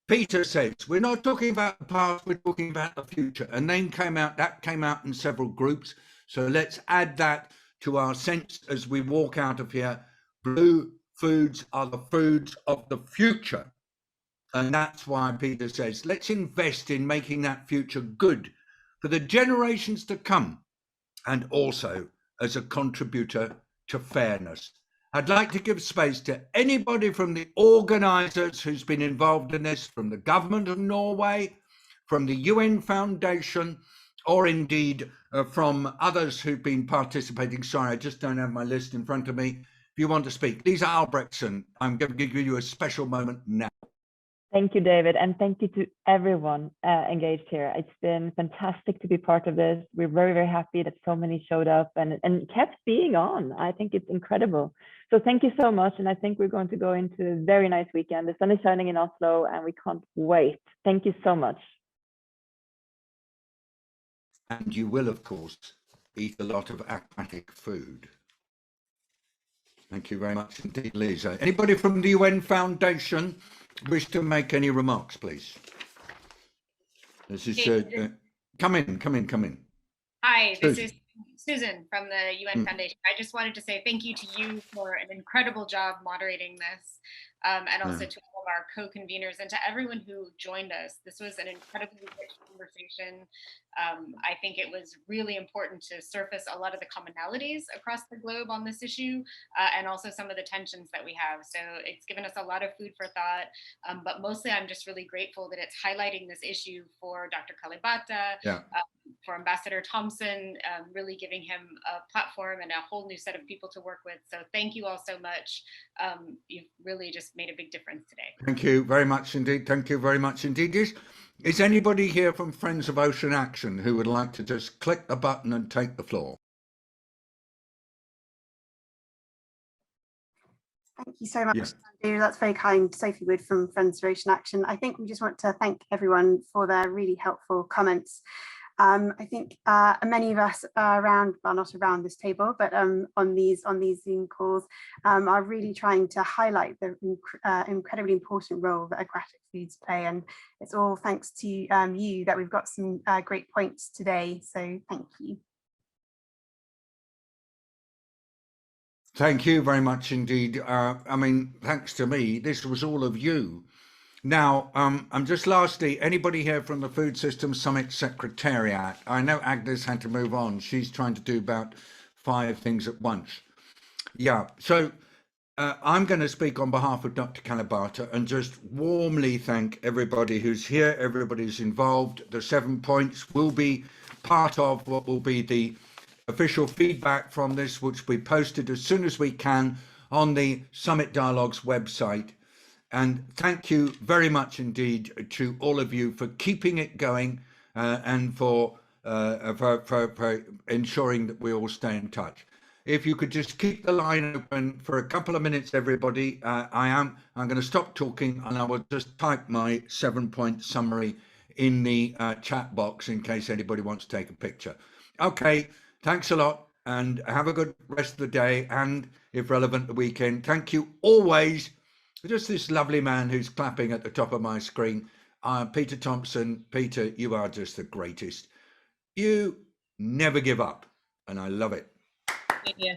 Peter says, we're not talking about the past, we're talking about the future. And then that came out in several groups. So let's add that to our sense as we walk out of here. Blue foods are the foods of the future. And that's why Peter says, let's invest in making that future good for the generations to come, and also as a contributor to fairness. I'd like to give space to anybody from the organisers who's been involved in this, from the government of Norway, from the UN Foundation, or indeed from others who've been participating. Sorry, I just don't have my list in front of me. If you want to speak, Lisa Albrechtsen, I'm going to give you a special moment now. Thank you, David, and thank you to everyone engaged here. It's been fantastic to be part of this. We're very, very happy that so many showed up and kept being on. I think it's incredible. So thank you so much, and I think we're going to go into a very nice weekend. The sun is shining in Oslo, and we can't wait. Thank you so much. And you will, of course, eat a lot of aquatic food. Thank you very much indeed, Lisa. Anybody from the UN Foundation wish to make any remarks, please? This is come in. Hi, this is Susan from the UN Foundation. I just wanted to say thank you to you for an incredible job moderating this, and also to all of our co-conveners and to everyone who joined us. This was an incredibly rich conversation. I think it was really important to surface a lot of the commonalities across the globe on this issue, and also some of the tensions that we have. So it's given us a lot of food for thought, but mostly I'm just really grateful that it's highlighting this issue for Dr. Kalibata, for Ambassador Thomson, really giving him a platform and a whole new set of people to work with. So thank you all so much. You've really just made a big difference today. Thank you very much indeed. Thank you very much indeed. Is anybody here from Friends of Ocean Action who would like to just click the button and take the floor? Thank you so much, David. That's very kind. Sophie Wood from Friends of Ocean Action. I think we just want to thank everyone for their really helpful comments. I think many of us are around, well, not around this table, but on these Zoom calls are really trying to highlight the incredibly important role that aquatic foods play. And it's all thanks to you that we've got some great points today. So thank you. Thank you very much indeed. I mean, thanks to me, this was all of you. Now, I'm just lastly, anybody here from the Food Systems Summit Secretariat? I know Agnes had to move on. She's trying to do about 5 things at once. Yeah, so I'm going to speak on behalf of Dr. Kalibata and just warmly thank everybody who's here, everybody who's involved. The 7 points will be part of what will be the official feedback from this, which we posted as soon as we can on the Summit Dialogues website. And thank you very much indeed to all of you for keeping it going and for ensuring that we all stay in touch. If you could just keep the line open for a couple of minutes, everybody. I'm going to stop talking and I will just type my 7-point summary in the chat box in case anybody wants to take a picture. Okay, thanks a lot and have a good rest of the day and, if relevant, the weekend. Thank you always. Just this lovely man who's clapping at the top of my screen, Peter Thomson. Peter, you are just the greatest. You never give up, and I love it. Yeah.